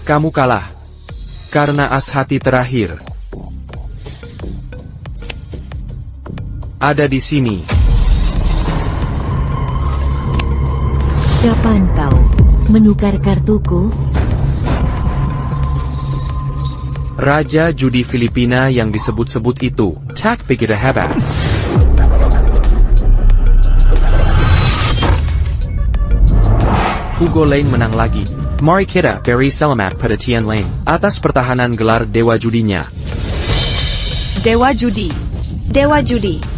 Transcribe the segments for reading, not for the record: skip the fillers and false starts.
Kamu kalah. Karena as hati terakhir ada di sini. Kapan kau menukar kartuku? Raja judi Filipina yang disebut-sebut itu, tak begitu hebat. Hugo Lane menang lagi. Mari kita beri selamat pada Tian Lane atas pertahanan gelar Dewa Judinya. Dewa Judi. Dewa Judi.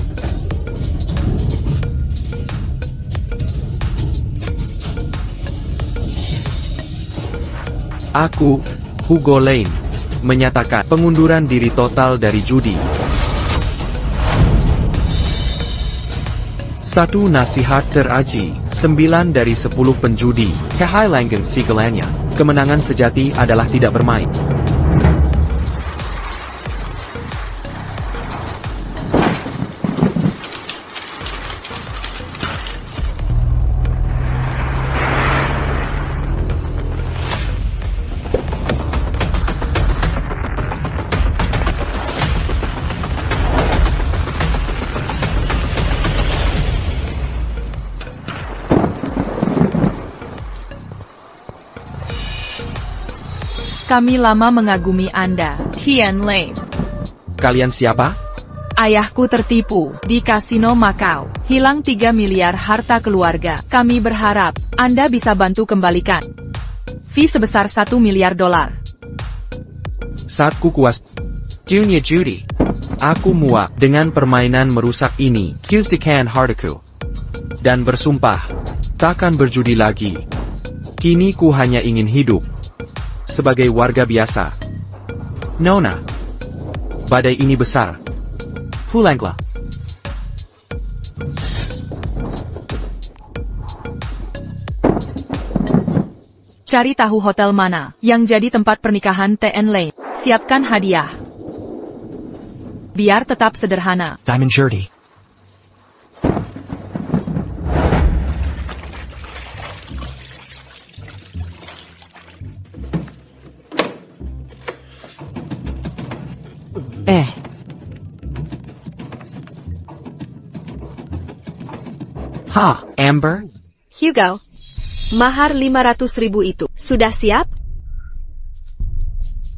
Aku, Hugo Lane, menyatakan pengunduran diri total dari judi. Satu nasihat teraji, 9 dari 10 penjudi, kehilangan segalanya. Kemenangan sejati adalah tidak bermain. Kami lama mengagumi Anda, Tian Lane. Kalian siapa? Ayahku tertipu di kasino Macau, hilang 3 miliar harta keluarga. Kami berharap Anda bisa bantu kembalikan. Fee sebesar 1 miliar dolar. Saat ku kuas dunia judi, aku muak dengan permainan merusak ini. Kiusdikan hartaku dan bersumpah takkan berjudi lagi. Kini ku hanya ingin hidup sebagai warga biasa. Nona, badai ini besar. Pulanglah. Cari tahu hotel mana yang jadi tempat pernikahan Tian Lane. Siapkan hadiah. Biar tetap sederhana. Diamond Judi. Ha, Amber? Hugo. Mahar 500.000 itu, sudah siap?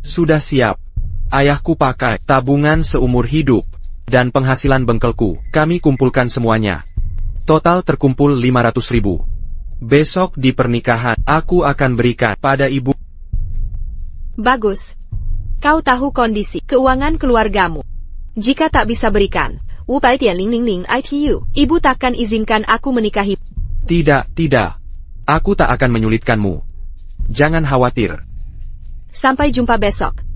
Sudah siap. Ayahku pakai tabungan seumur hidup dan penghasilan bengkelku. Kami kumpulkan semuanya. Total terkumpul 500.000. Besok di pernikahan, aku akan berikan pada ibu. Bagus. Kau tahu kondisi keuangan keluargamu. Jika tak bisa berikan 500,000 ITU, ibu takkan izinkan aku menikahi. Tidak, tidak. Aku tak akan menyulitkanmu. Jangan khawatir. Sampai jumpa besok.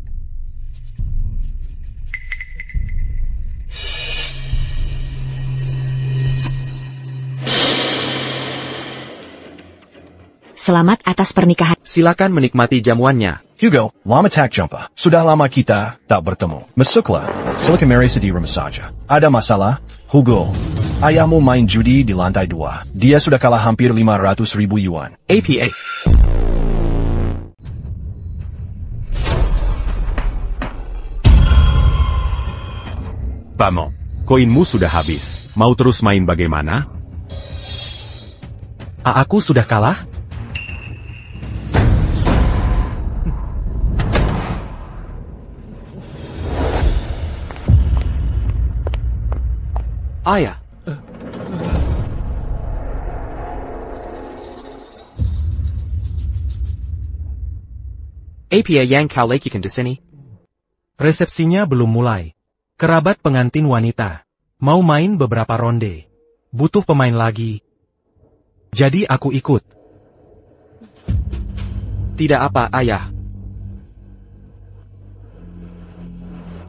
Selamat atas pernikahan. Silakan menikmati jamuannya. Hugo, lama tak jumpa. Sudah lama kita tak bertemu. Masuklah. Silakan mari di rumah saja. Ada masalah? Hugo, ayahmu main judi di lantai 2. Dia sudah kalah hampir 500.000 yuan. APA. Pamo, koinmu sudah habis. Mau terus main bagaimana? Aku sudah kalah? Ayah. APA yang kau lakukan di sini? Resepsinya belum mulai. Kerabat pengantin wanita. Mau main beberapa ronde. Butuh pemain lagi. Jadi aku ikut. Tidak apa, ayah.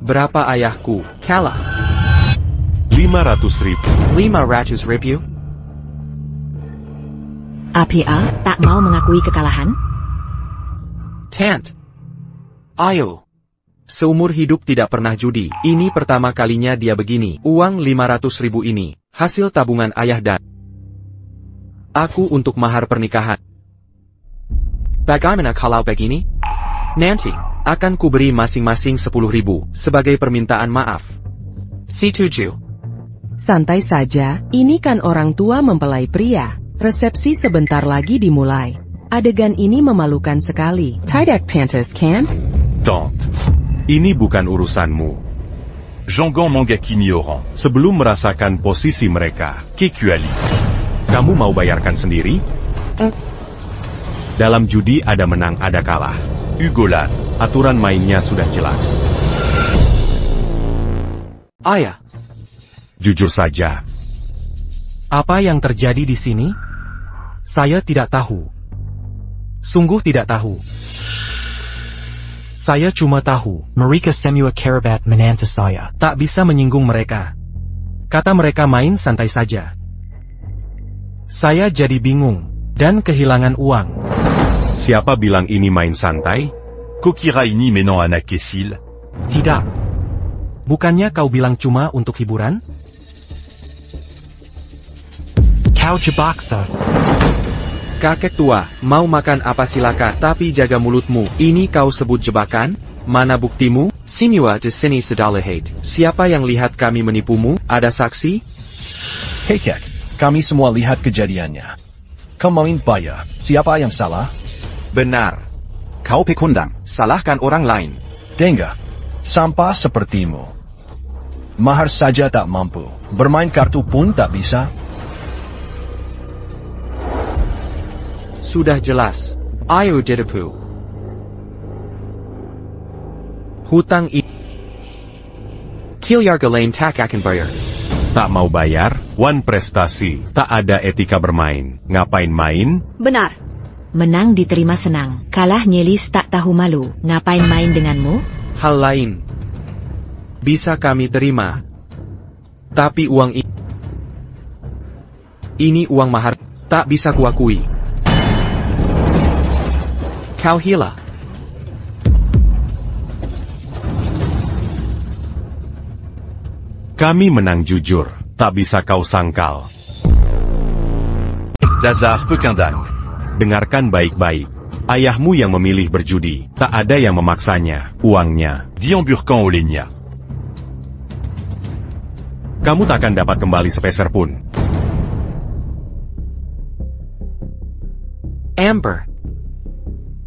Berapa ayahku kalah? 500.000. 500.000? APA tak mau mengakui kekalahan? Tant. Ayo. Seumur hidup tidak pernah judi. Ini pertama kalinya dia begini. Uang 500.000 ini, hasil tabungan ayah dan aku untuk mahar pernikahan. Bagaimana kalau begini? Nanti, akan kuberi masing-masing 10.000 sebagai permintaan maaf. C7. Santai saja, ini kan orang tua mempelai pria. Resepsi sebentar lagi dimulai. Adegan ini memalukan sekali. Tidak pantas kan? Don't. Ini bukan urusanmu. Jangan menghakimi orang. Sebelum merasakan posisi mereka, Kecuali. kamu mau bayarkan sendiri? Dalam judi ada menang ada kalah. Ugolan. Aturan mainnya sudah jelas. Ayah, Jujur saja, Apa yang terjadi di sini? Saya tidak tahu. Sungguh tidak tahu. Saya cuma tahu, mereka semua kerabat menantu saya. Tak bisa menyinggung mereka. Kata mereka main santai saja. Saya jadi bingung, dan kehilangan uang. siapa bilang ini main santai? Kokira ini menant anak kecil. Tidak. Bukannya kau bilang cuma untuk hiburan? Kau jebak saya. kakek tua, mau makan apa silakan, tapi jaga mulutmu. Ini kau sebut jebakan? Mana buktimu? Semua di sini sudah lihat. Siapa yang lihat kami menipumu? Ada saksi? Kekek, kami semua lihat kejadiannya. Kau main bayar, siapa yang salah? Benar. Kau pekundang, salahkan orang lain. Dengar, sampah sepertimu. Mahar saja tak mampu, bermain kartu pun tak bisa. Sudah jelas. Ayo ditipu. Hutang ini. Kilyarga lain tak akan bayar. Tak mau bayar? Wan prestasi. Tak ada etika bermain. Ngapain main? Benar. Menang diterima senang, kalah nyelis tak tahu malu. Ngapain main denganmu? Hal lain bisa kami terima. Tapi uang ini uang mahar, tak bisa kuakui. Kau hila. Kami menang jujur. Tak bisa kau sangkal. Dazar pekundang. Dengarkan baik-baik. Ayahmu yang memilih berjudi. Tak ada yang memaksanya. Uangnya. Diamburkan olehnya. Kamu takkan dapat kembali sepeser pun. Amber.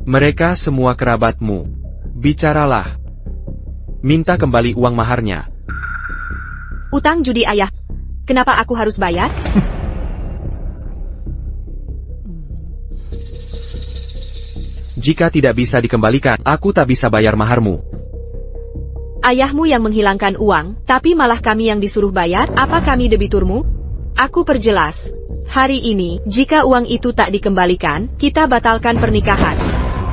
Mereka semua kerabatmu. Bicaralah. Minta kembali uang maharnya. Utang judi ayah. Kenapa aku harus bayar? Jika tidak bisa dikembalikan, aku tak bisa bayar maharmu. Ayahmu yang menghilangkan uang, tapi malah kami yang disuruh bayar. Apa kami debiturmu? Aku perjelas. Hari ini, jika uang itu tak dikembalikan, kita batalkan pernikahan.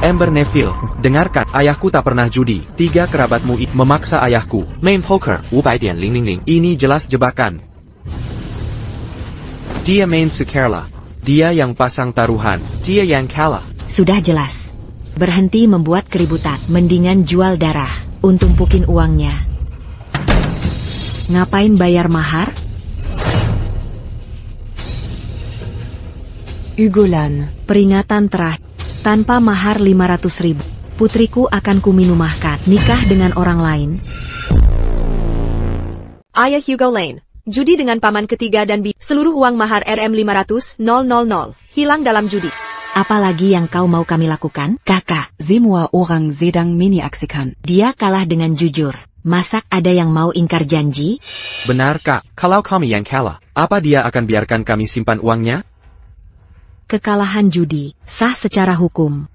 Amber Neville, dengarkan, ayahku tak pernah judi. 3 kerabatmu memaksa ayahku main poker. 500,000. Ini jelas jebakan. Dia main sukarela. Dia yang pasang taruhan. Dia yang kalah. Sudah jelas. Berhenti membuat keributan, mendingan jual darah, tumpukin uangnya. Ngapain bayar mahar? Ugolan. Peringatan terakhir. Tanpa mahar 500.000, putriku akan kuminumahkan. Nikah dengan orang lain. Ayah Hugo Lane. Judi dengan paman ketiga dan seluruh uang mahar Rm500.000 hilang dalam judi. Apalagi yang kau mau kami lakukan? Kakak, Semua orang sedang menyaksikan. dia kalah dengan jujur. Masak ada yang mau ingkar janji? Benar kak, kalau kami yang kalah, apa dia akan biarkan kami simpan uangnya? Kekalahan judi, sah secara hukum.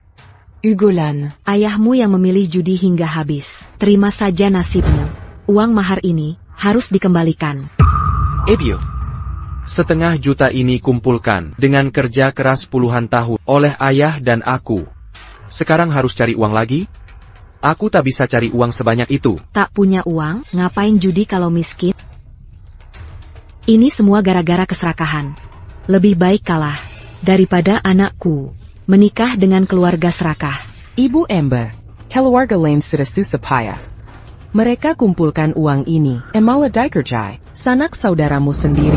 Ugolan. Ayahmu yang memilih judi hingga habis. Terima saja nasibmu. Uang mahar ini harus dikembalikan. Ebio. 500 juta ini kumpulkan dengan kerja keras puluhan tahun oleh ayah dan aku. Sekarang harus cari uang lagi? Aku tak bisa cari uang sebanyak itu. Tak punya uang, ngapain judi kalau miskin? Ini semua gara-gara keserakahan. Lebih baik kalah daripada anakku menikah dengan keluarga serakah. Ibu Amber. Keluarga lain sudah susah payah. Mereka kumpulkan uang ini. Emala dikerjai. Sanak saudaramu sendiri.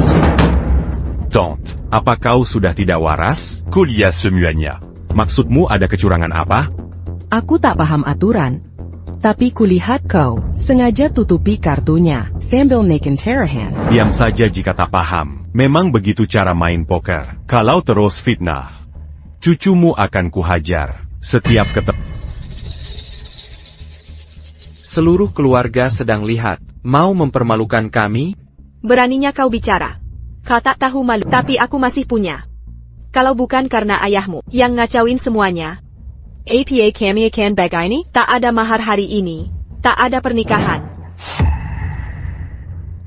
Don't. Apa kau sudah tidak waras? Kuliah semuanya. Maksudmu ada kecurangan apa? Aku tak paham aturan. Tapi kulihat kau sengaja tutupi kartunya sambil naikin terahan. Diam saja jika tak paham. Memang begitu cara main poker. Kalau terus fitnah, cucumu akan kuhajar. Setiap Seluruh keluarga sedang lihat. Mau mempermalukan kami? Beraninya kau bicara. Kau tak tahu malu, tapi aku masih punya. Kalau bukan karena ayahmu yang ngacauin semuanya. Apa kami akan begini? Tak ada mahar hari ini. Tak ada pernikahan.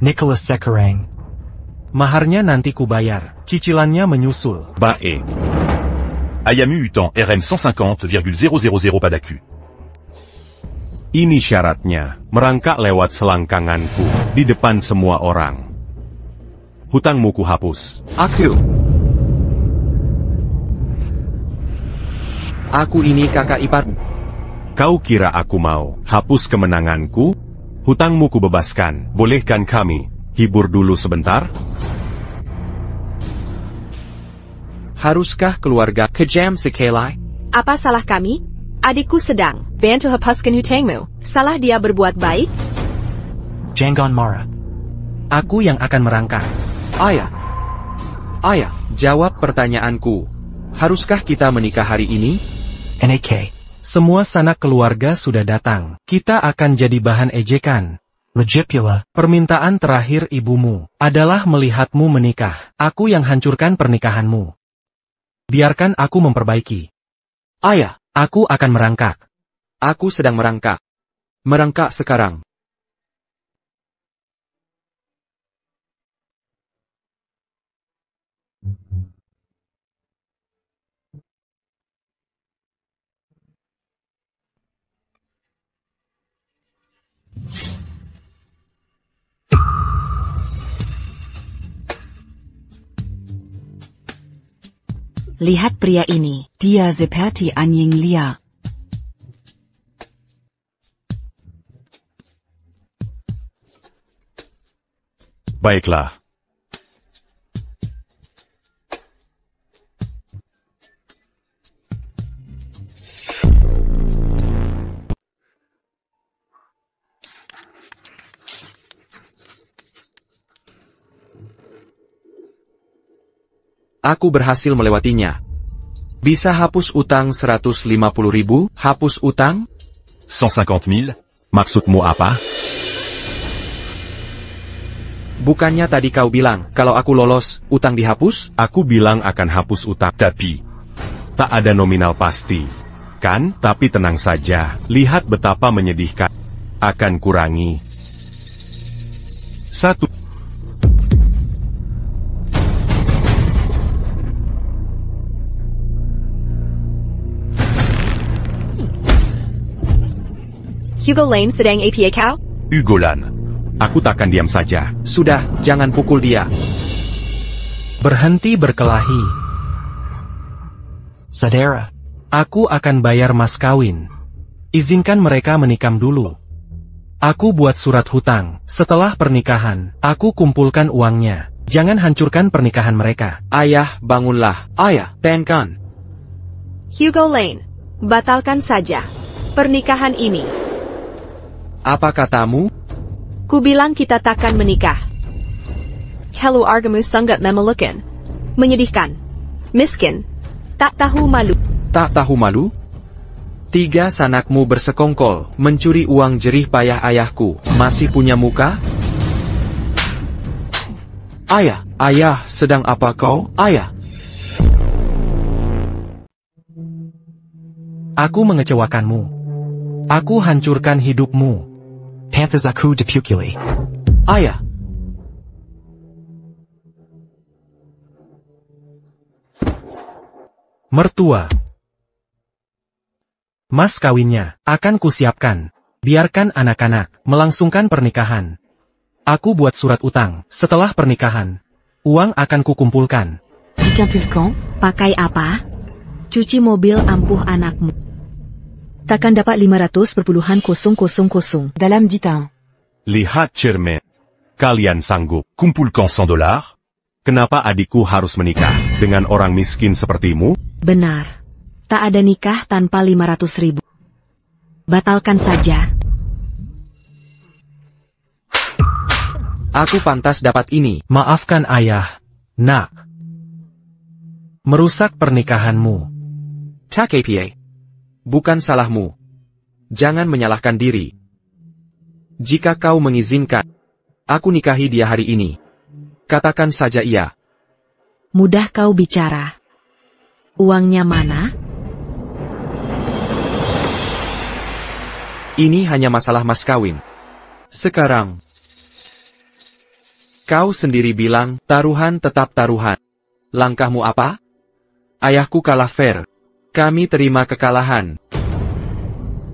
Nicholas Sekerang. Maharnya nanti kubayar. Cicilannya menyusul. baik. Ayamu Utan RM 150,000 Padaku. Ini syaratnya, merangkak lewat selangkanganku, di depan semua orang. Hutangmu kuhapus. Aku ini kakak ipar. Kau kira aku mau hapus kemenanganku? Hutangmu kubebaskan. Bolehkan kami hibur dulu sebentar? Haruskah keluarga kejam sekali? Apa salah kami? Adikku sedang bantu hapuskan hutangmu. Salah dia berbuat baik? Jangan marah. Aku yang akan merangkak. Ayah, jawab pertanyaanku. Haruskah kita menikah hari ini? NAK. Semua sanak keluarga sudah datang. Kita akan jadi bahan ejekan. Legit pula. Permintaan terakhir ibumu adalah melihatmu menikah. Aku yang hancurkan pernikahanmu. Biarkan aku memperbaiki. Ayah, Aku akan merangkak. aku sedang merangkak. Merangkak sekarang. Lihat pria ini, dia seperti anjing liar. Baiklah. Aku berhasil melewatinya. Bisa hapus utang 150.000? Hapus utang? 150 000? Maksudmu apa? Bukannya tadi kau bilang, kalau aku lolos, utang dihapus? Aku bilang akan hapus utang. Tapi tak ada nominal pasti. Kan? Tapi tenang saja. Lihat betapa menyedihkan. Akan kurangi. 1. Hugo Lane sedang apa kau? Ugolan. Aku takkan diam saja. Sudah, jangan pukul dia. Berhenti berkelahi. Saudara, aku akan bayar mas kawin. Izinkan mereka menikam dulu. Aku buat surat hutang. Setelah pernikahan, aku kumpulkan uangnya. Jangan hancurkan pernikahan mereka. Ayah, bangunlah. Ayah, penkan. Hugo Lane, batalkan saja pernikahan ini. Apa katamu? Ku bilang kita takkan menikah. Hello argamu sangat memalukan. Menyedihkan. Miskin. Tak tahu malu. Tak tahu malu? 3 sanakmu bersekongkol, mencuri uang jerih payah ayahku, masih punya muka? Ayah, sedang apa kau? Ayah. Aku mengecewakanmu. Aku hancurkan hidupmu. Pantas aku dipukuli. Ayah. Mertua. Mas kawinnya akan kusiapkan. Biarkan anak-anak melangsungkan pernikahan. Aku buat surat utang. Setelah pernikahan, uang akan kukumpulkan. Jika pulkan, pakai apa? Cuci mobil ampuh anakmu. Takkan dapat 500,000 dalam ditang. Lihat cermin. Kalian sanggup. Kumpulkan $100? Kenapa adikku harus menikah dengan orang miskin sepertimu? Benar. Tak ada nikah tanpa 500.000. Batalkan saja. Aku pantas dapat ini. Maafkan ayah, nak. Merusak pernikahanmu. Tak apa. Bukan salahmu. Jangan menyalahkan diri. Jika kau mengizinkan, aku nikahi dia hari ini. Katakan saja iya. Mudah kau bicara. Uangnya mana? Ini hanya masalah mas kawin. Sekarang, kau sendiri bilang, taruhan tetap taruhan. Langkahmu apa? Ayahku kalah fair. Kami terima kekalahan.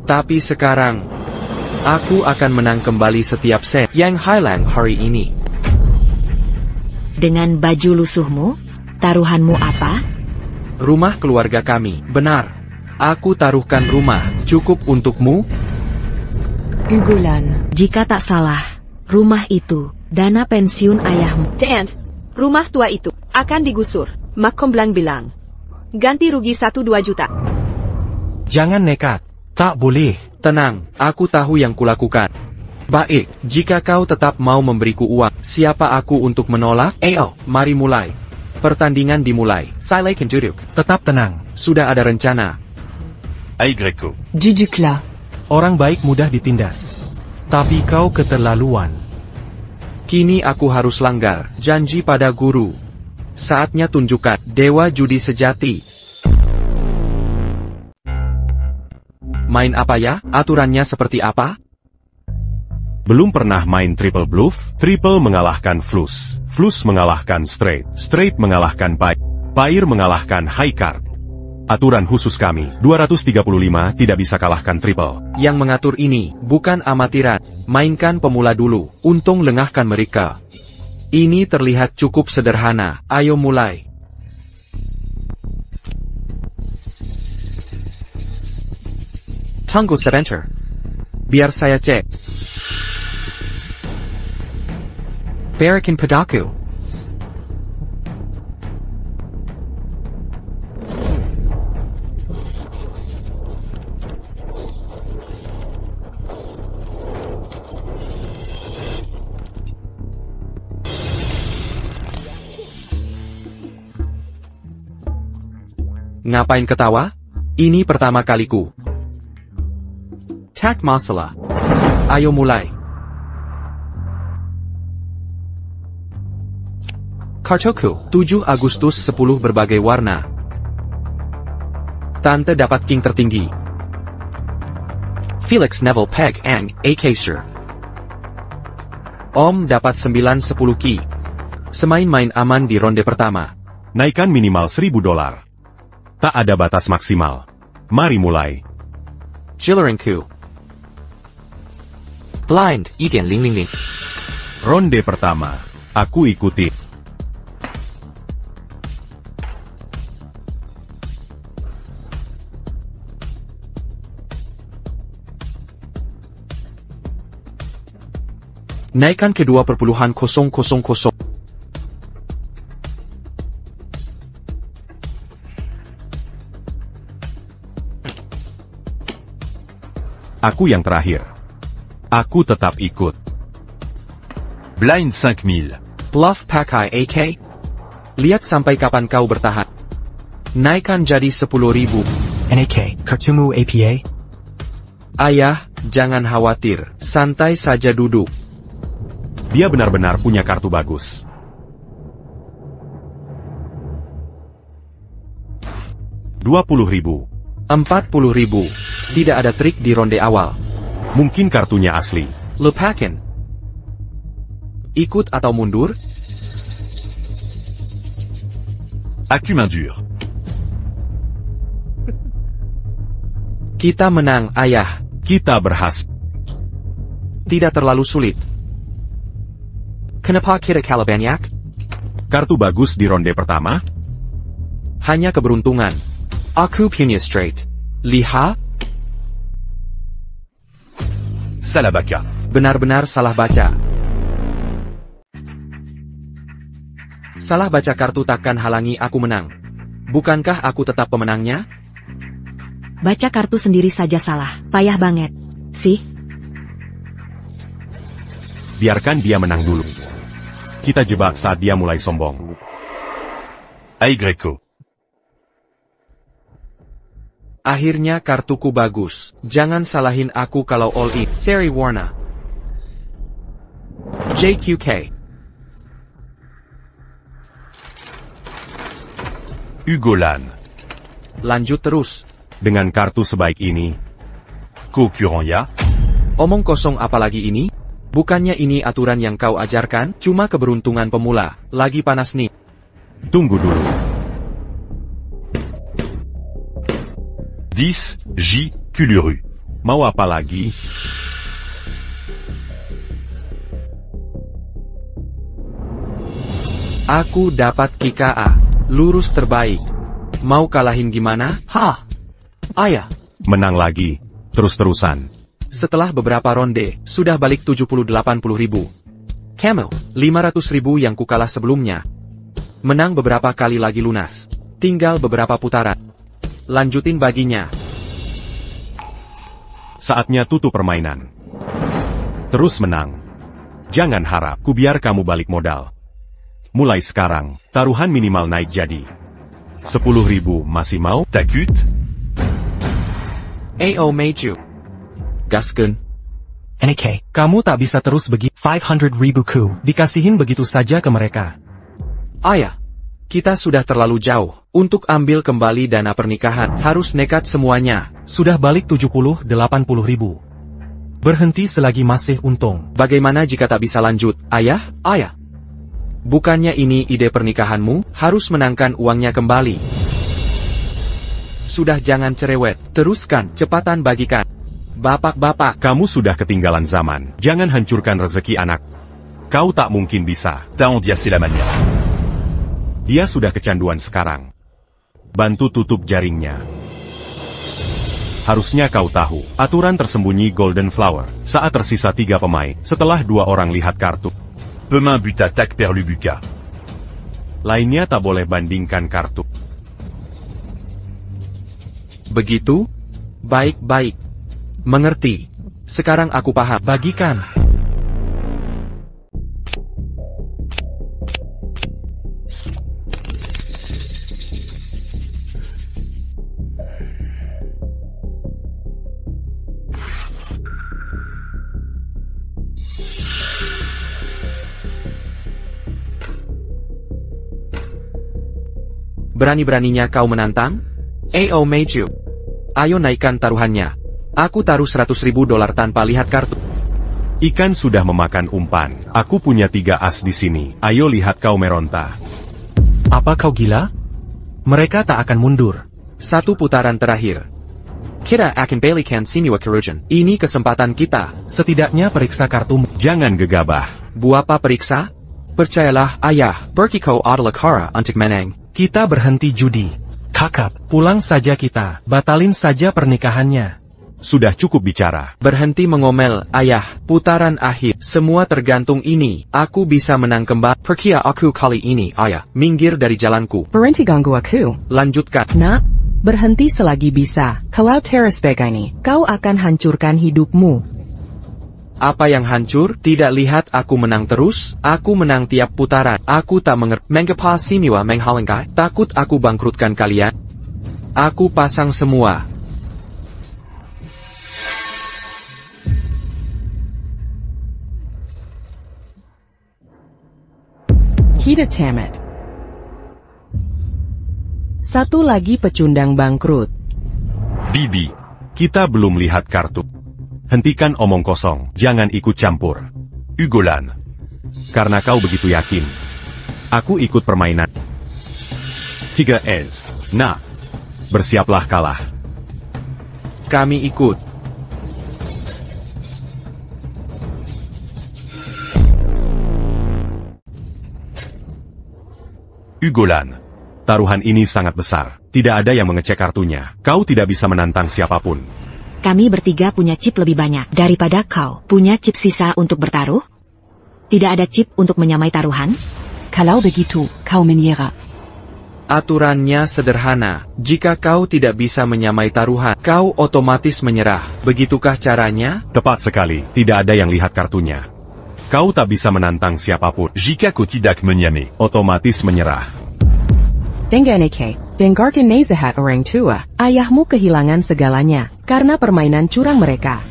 Tapi sekarang, aku akan menang kembali setiap set yang hilang hari ini. Dengan baju lusuhmu, taruhanmu apa? Rumah keluarga kami, benar. Aku taruhkan rumah, cukup untukmu? Ugolan. Jika tak salah, rumah itu, dana pensiun ayahmu. Dan, rumah tua itu, akan digusur. Makomblang bilang. Ganti rugi 1-2 juta. Jangan nekat. Tak boleh. Tenang, aku tahu yang kulakukan. Baik, jika kau tetap mau memberiku uang, siapa aku untuk menolak? Ayo, mari mulai. Pertandingan dimulai. Silakan duduk. Tetap tenang. Sudah ada rencana. Aigreco. Duduklah. Orang baik mudah ditindas. Tapi kau keterlaluan. Kini aku harus langgar janji pada guru. Saatnya tunjukkan dewa judi sejati. Main apa ya? Aturannya seperti apa? Belum pernah main triple bluff? Triple mengalahkan flush. Flush mengalahkan straight. Straight mengalahkan pair. Pair mengalahkan high card. Aturan khusus kami, 235 tidak bisa kalahkan triple. Yang mengatur ini, bukan amatiran. Mainkan pemula dulu, untung lengahkan mereka. Ini terlihat cukup sederhana, ayo mulai. Tunggu sebentar. Biar saya cek. Berikan padaku. Ngapain ketawa? Ini pertama kaliku. Tak masalah. Ayo mulai. Kartuku, 7 Agustus 10 berbagai warna. Tante dapat king tertinggi. Felix Neville Peg Ang, AK Sir. Om dapat 9-10 ki. Semain-main aman di ronde pertama. Naikkan minimal $1.000. Tak ada batas maksimal. Mari mulai. Chillerinku. Blind, 1-0-0. Ronde pertama. Aku ikuti. Naikkan ke 2,000. Aku yang terakhir. Aku tetap ikut. Blind 5000. Bluff pakai AK? Lihat sampai kapan kau bertahan. Naikkan jadi 10.000. NAK, kartumu APA? Ayah, jangan khawatir. Santai saja duduk. Dia benar-benar punya kartu bagus. 20.000. 40.000. Tidak ada trik di ronde awal. Mungkin kartunya asli. Lepakin. Ikut atau mundur? Accu main dure. Kita menang, ayah. Kita berhasil. Tidak terlalu sulit. Kenapa kita kalah banyak? Kartu bagus di ronde pertama? Hanya keberuntungan. Aku punya straight. Lihat? Salah baca. Benar-benar salah baca. Salah baca kartu takkan halangi aku menang. Bukankah aku tetap pemenangnya? Baca kartu sendiri saja salah. Payah banget. Sih? Biarkan dia menang dulu. Kita jebak saat dia mulai sombong. Aigreco. Akhirnya kartuku bagus. Jangan salahin aku kalau all in. Seri Warna. JQK. Ugolan. Lanjut terus. Dengan kartu sebaik ini. Concurrent ya? Omong kosong apalagi ini? Bukannya ini aturan yang kau ajarkan? Cuma keberuntungan pemula. Lagi panas nih. Tunggu dulu. 10, J, Culuru. Mau apa lagi? Aku dapat KKA. Lurus terbaik. Mau kalahin gimana? Hah? Ayah. Menang lagi. Terus-terusan. Setelah beberapa ronde, sudah balik 70-80 ribu. Camel, 500 ribu yang kukalah sebelumnya. Menang beberapa kali lagi lunas. Tinggal beberapa putaran. Lanjutin baginya. Saatnya tutup permainan. Terus menang. Jangan harap ku biar kamu balik modal. Mulai sekarang, taruhan minimal naik jadi 10.000, masih mau? Takut? AO Meiju. Gasken. NK, kamu tak bisa terus begitu. 500 ribu ku dikasihin begitu saja ke mereka. Ayah, kita sudah terlalu jauh. Untuk ambil kembali dana pernikahan, harus nekat semuanya. Sudah balik 70-80 ribu. Berhenti selagi masih untung. Bagaimana jika tak bisa lanjut, ayah? Ayah. Bukannya ini ide pernikahanmu, harus menangkan uangnya kembali. Sudah jangan cerewet, teruskan, cepatan bagikan. Bapak-bapak, Kamu sudah ketinggalan zaman. Jangan hancurkan rezeki anak. Kau tak mungkin bisa. T'as endiassé la manière. Dia sudah kecanduan sekarang. Bantu tutup jaringnya. Harusnya kau tahu, aturan tersembunyi Golden Flower. Saat tersisa 3 pemain, setelah 2 orang lihat kartu. Pemain but attaque Perlubuka. Lainnya tak boleh bandingkan kartu. begitu? Baik-baik. Mengerti. Sekarang aku paham. Bagikan. Berani-beraninya kau menantang? AO Meiju. Ayo naikkan taruhannya. Aku taruh $100.000 tanpa lihat kartu. Ikan sudah memakan umpan. Aku punya 3 as di sini. Ayo lihat kau meronta. Apa kau gila? Mereka tak akan mundur. 1 putaran terakhir. Kita akan balikan semua kerugian. Ini kesempatan kita. Setidaknya periksa kartumu. Jangan gegabah. Buapa periksa? Percayalah, ayah. Berkiko adalah cara untuk menang. Kita berhenti judi. Kakak, pulang saja kita. Batalin saja pernikahannya. Sudah cukup bicara. Berhenti mengomel, ayah. Putaran akhir. Semua tergantung ini. Aku bisa menang kembali. Perkia aku kali ini, ayah. Minggir dari jalanku. Berhenti ganggu aku. Lanjutkan. Nak, berhenti selagi bisa. Kalau terus begini, kau akan hancurkan hidupmu. Apa yang hancur? Tidak lihat aku menang terus? Aku menang tiap putaran. Aku tak mengerti. Mengapa semua menghalangkai? Takut aku bangkrutkan kalian? Aku pasang semua. Kita tamat. Satu lagi pecundang bangkrut. Bibi. Kita belum lihat kartu. Hentikan omong kosong. Jangan ikut campur. Ugolan. Karena kau begitu yakin. Aku ikut permainan. 3 es. Nah. Bersiaplah kalah. Kami ikut. Ugolan. Taruhan ini sangat besar. Tidak ada yang mengecek kartunya. Kau tidak bisa menantang siapapun. Kami bertiga punya chip lebih banyak daripada kau. Punya chip sisa untuk bertaruh? Tidak ada chip untuk menyamai taruhan? Kalau begitu, kau menyerah. Aturannya sederhana. Jika kau tidak bisa menyamai taruhan, kau otomatis menyerah. Begitukah caranya? Tepat sekali, tidak ada yang lihat kartunya. Kau tak bisa menantang siapapun. Jika kau tidak menyamai, Otomatis menyerah. Denganeke, dengarkan nasihat orang tua. Ayahmu kehilangan segalanya karena permainan curang mereka.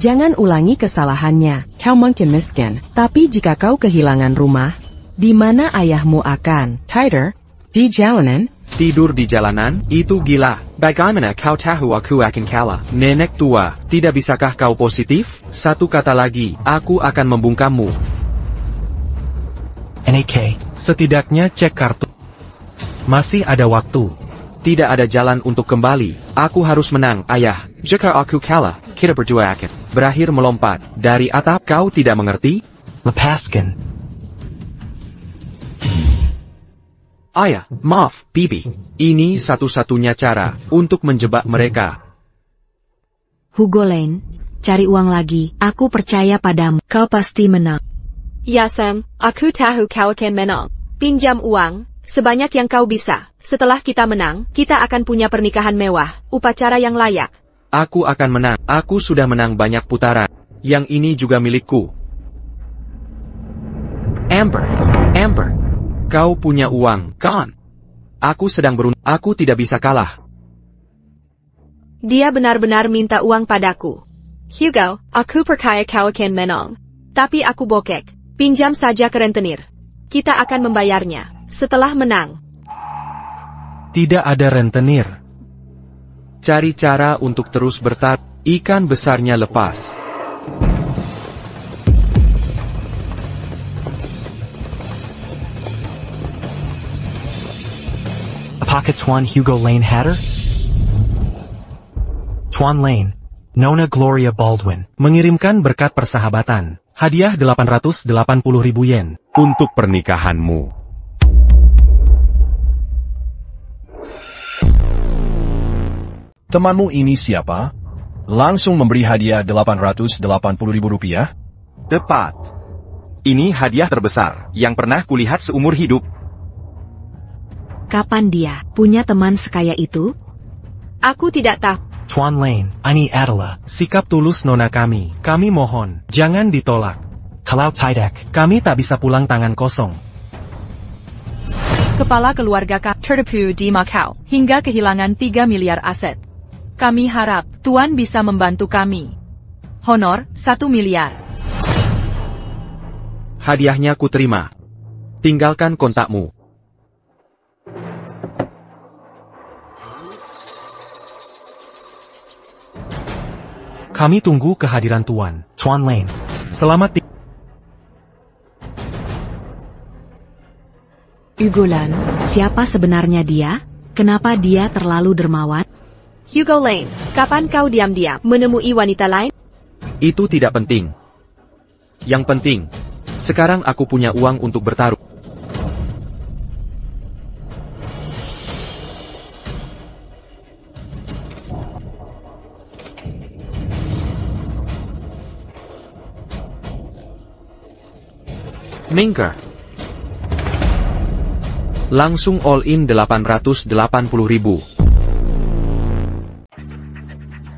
Jangan ulangi kesalahannya. Kau mungkin miskin, tapi jika kau kehilangan rumah, di mana ayahmu akan tidur? Di jalanan? Tidur di jalanan? Itu gila. Bagaimana kau tahu aku akan kalah? Nenek tua, tidak bisakah kau positif? Satu kata lagi, aku akan membungkammu. NK, setidaknya cek kartu. Masih ada waktu. Tidak ada jalan untuk kembali. Aku harus menang, ayah. Jika aku kalah, kita berdua akan berakhir melompat dari atap. Kau tidak mengerti? Lepaskan. Ayah, maaf, Bibi. Ini satu-satunya cara untuk menjebak mereka. Hugo Lane, cari uang lagi. Aku percaya padamu. Kau pasti menang. Ya Sam, aku tahu kau akan menang. Pinjam uang, sebanyak yang kau bisa. Setelah kita menang, kita akan punya pernikahan mewah, upacara yang layak. Aku akan menang. Aku sudah menang banyak putaran. Yang ini juga milikku. Amber, kau punya uang, kan? Aku sedang beruntung. Aku tidak bisa kalah. Dia benar-benar minta uang padaku. Hugo, aku percaya kau akan menang. Tapi aku bokek. Pinjam saja ke rentenir. Kita akan membayarnya setelah menang. Tidak ada rentenir. Cari cara untuk terus bertaruh. Ikan besarnya lepas. Apakah Tuan Hugo Lane hadir? Tuan Lane, Nona Gloria Baldwin, mengirimkan berkat persahabatan. Hadiah 880.000 yen. Untuk pernikahanmu. Temanmu ini siapa? Langsung memberi hadiah 880.000 rupiah? Tepat. Ini hadiah terbesar yang pernah kulihat seumur hidup. Kapan dia punya teman sekaya itu? Aku tidak tahu. Tuan Lane, ini adalah sikap tulus nona kami. Kami mohon, jangan ditolak. Kalau tidak, kami tak bisa pulang tangan kosong. Kepala keluarga kami tertipu di Macau, hingga kehilangan 3 miliar aset. Kami harap Tuan bisa membantu kami. Honor, 1 miliar. Hadiahnya ku terima. Tinggalkan kontakmu. Kami tunggu kehadiran Tuan Lane. Selamat Hugo Lane, siapa sebenarnya dia? Kenapa dia terlalu dermawan? Hugo Lane, kapan kau diam-diam menemui wanita lain? Itu tidak penting. Yang penting, sekarang aku punya uang untuk bertaruh. Minker. Langsung all in 880.000.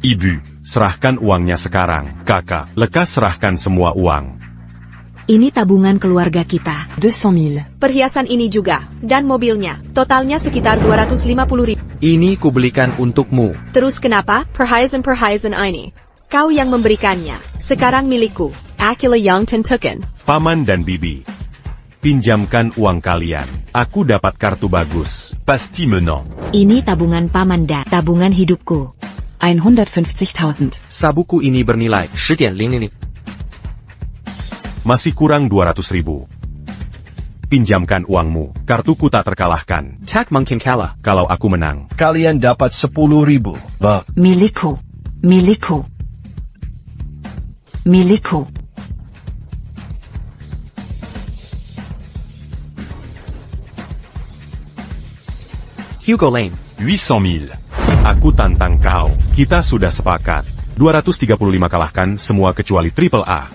Ibu, serahkan uangnya sekarang. Kakak, lekas serahkan semua uang. Ini tabungan keluarga kita. 200.000. Perhiasan ini juga, dan mobilnya. Totalnya sekitar 250.000. Ini kubelikan untukmu. Terus kenapa? Perhiasan ini. Kau yang memberikannya. Sekarang milikku. Akila yang tentukan. Paman dan Bibi, pinjamkan uang kalian. Aku dapat kartu bagus. Pasti menang. Ini tabungan paman dan tabungan hidupku. 150.000. Sabuku ini bernilai 10.000. Masih kurang 200.000. Pinjamkan uangmu. Kartuku tak terkalahkan. Tak mungkin kalah. Kalau aku menang, Kalian dapat 10.000. Bak. Milikku. Hugo Lane. 800.000. aku tantang kau. Kita sudah sepakat. 235 kalahkan semua kecuali triple A.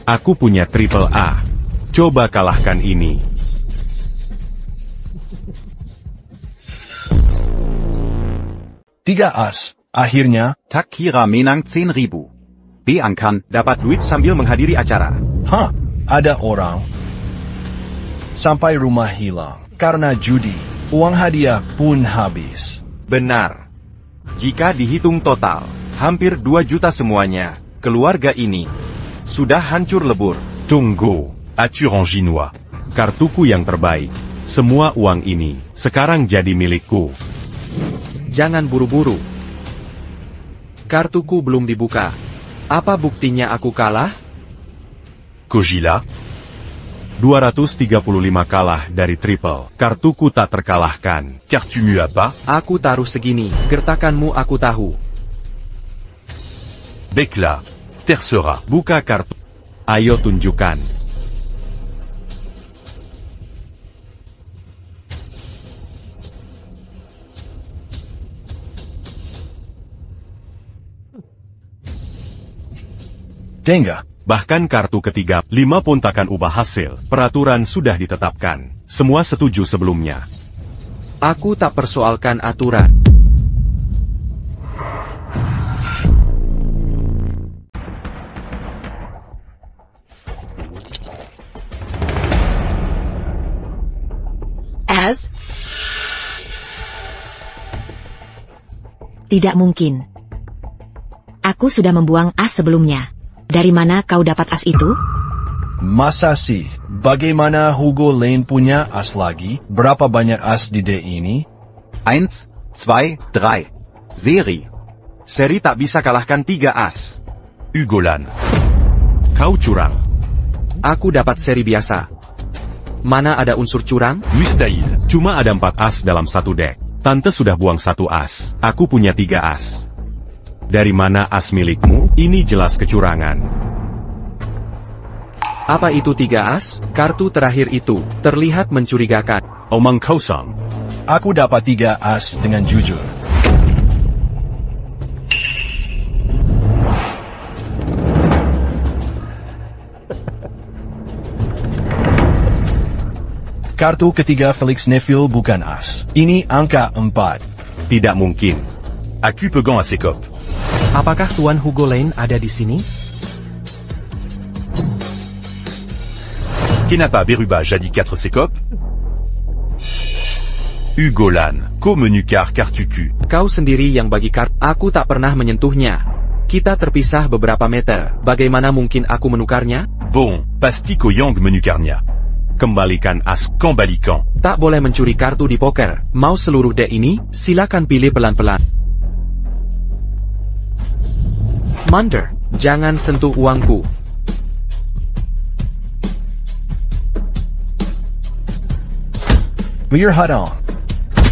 Aku punya triple A. Coba kalahkan ini. 3 as. Akhirnya, Tak kira menang 10.000. Bayangkan dapat duit sambil menghadiri acara. ada orang sampai rumah hilang karena judi. Uang hadiah pun habis. Benar. Jika dihitung total, hampir 2 juta semuanya. Keluarga ini sudah hancur lebur. Tunggu, acuran Chinois. Kartuku yang terbaik. Semua uang ini sekarang jadi milikku. Jangan buru-buru. Kartuku belum dibuka. Apa buktinya aku kalah? Kojila? 235 kalah dari triple. Kartuku tak terkalahkan. Car tu muas pas? Aku taruh segini. Gertakanmu aku tahu. Bécla. Tercera. Buka kartu. Ayo tunjukkan. Dengar. Bahkan kartu ketiga, 5 pun takkan ubah hasil. Peraturan sudah ditetapkan. Semua setuju sebelumnya. Aku tak persoalkan aturan. As? Tidak mungkin. Aku sudah membuang as sebelumnya. Dari mana kau dapat as itu? Masa sih? Bagaimana Hugo Lane punya as lagi? Berapa banyak as di D ini? 1, 2, 3. Seri tak bisa kalahkan 3 as. Ugolan. Kau curang. Aku dapat seri biasa. Mana ada unsur curang? Mustahil. Cuma ada 4 as dalam satu deck. Tante sudah buang 1 as. Aku punya 3 as. Dari mana as milikmu? Ini jelas kecurangan. Apa itu 3 as? Kartu terakhir itu terlihat mencurigakan. Omong kosong. Aku dapat 3 as dengan jujur. Kartu ketiga Felix Neville bukan as. Ini angka 4. Tidak mungkin. Aku pegang à ses copes. Apakah Tuan Hugo Lane ada di sini? Kenapa Beruba jadi 4 ses copes? Ugolan. Ko menu car kartuku. Kau sendiri yang bagi kartu. Aku tak pernah menyentuhnya. Kita terpisah beberapa meter. Bagaimana mungkin aku menukarnya? Bon, pastiko yang menu carnia. Kembalikan as. Kembalikan. Tak boleh mencuri kartu di poker. Mau seluruh deck ini? Silakan pilih pelan-pelan. Mander, jangan sentuh uangku. We're hot on.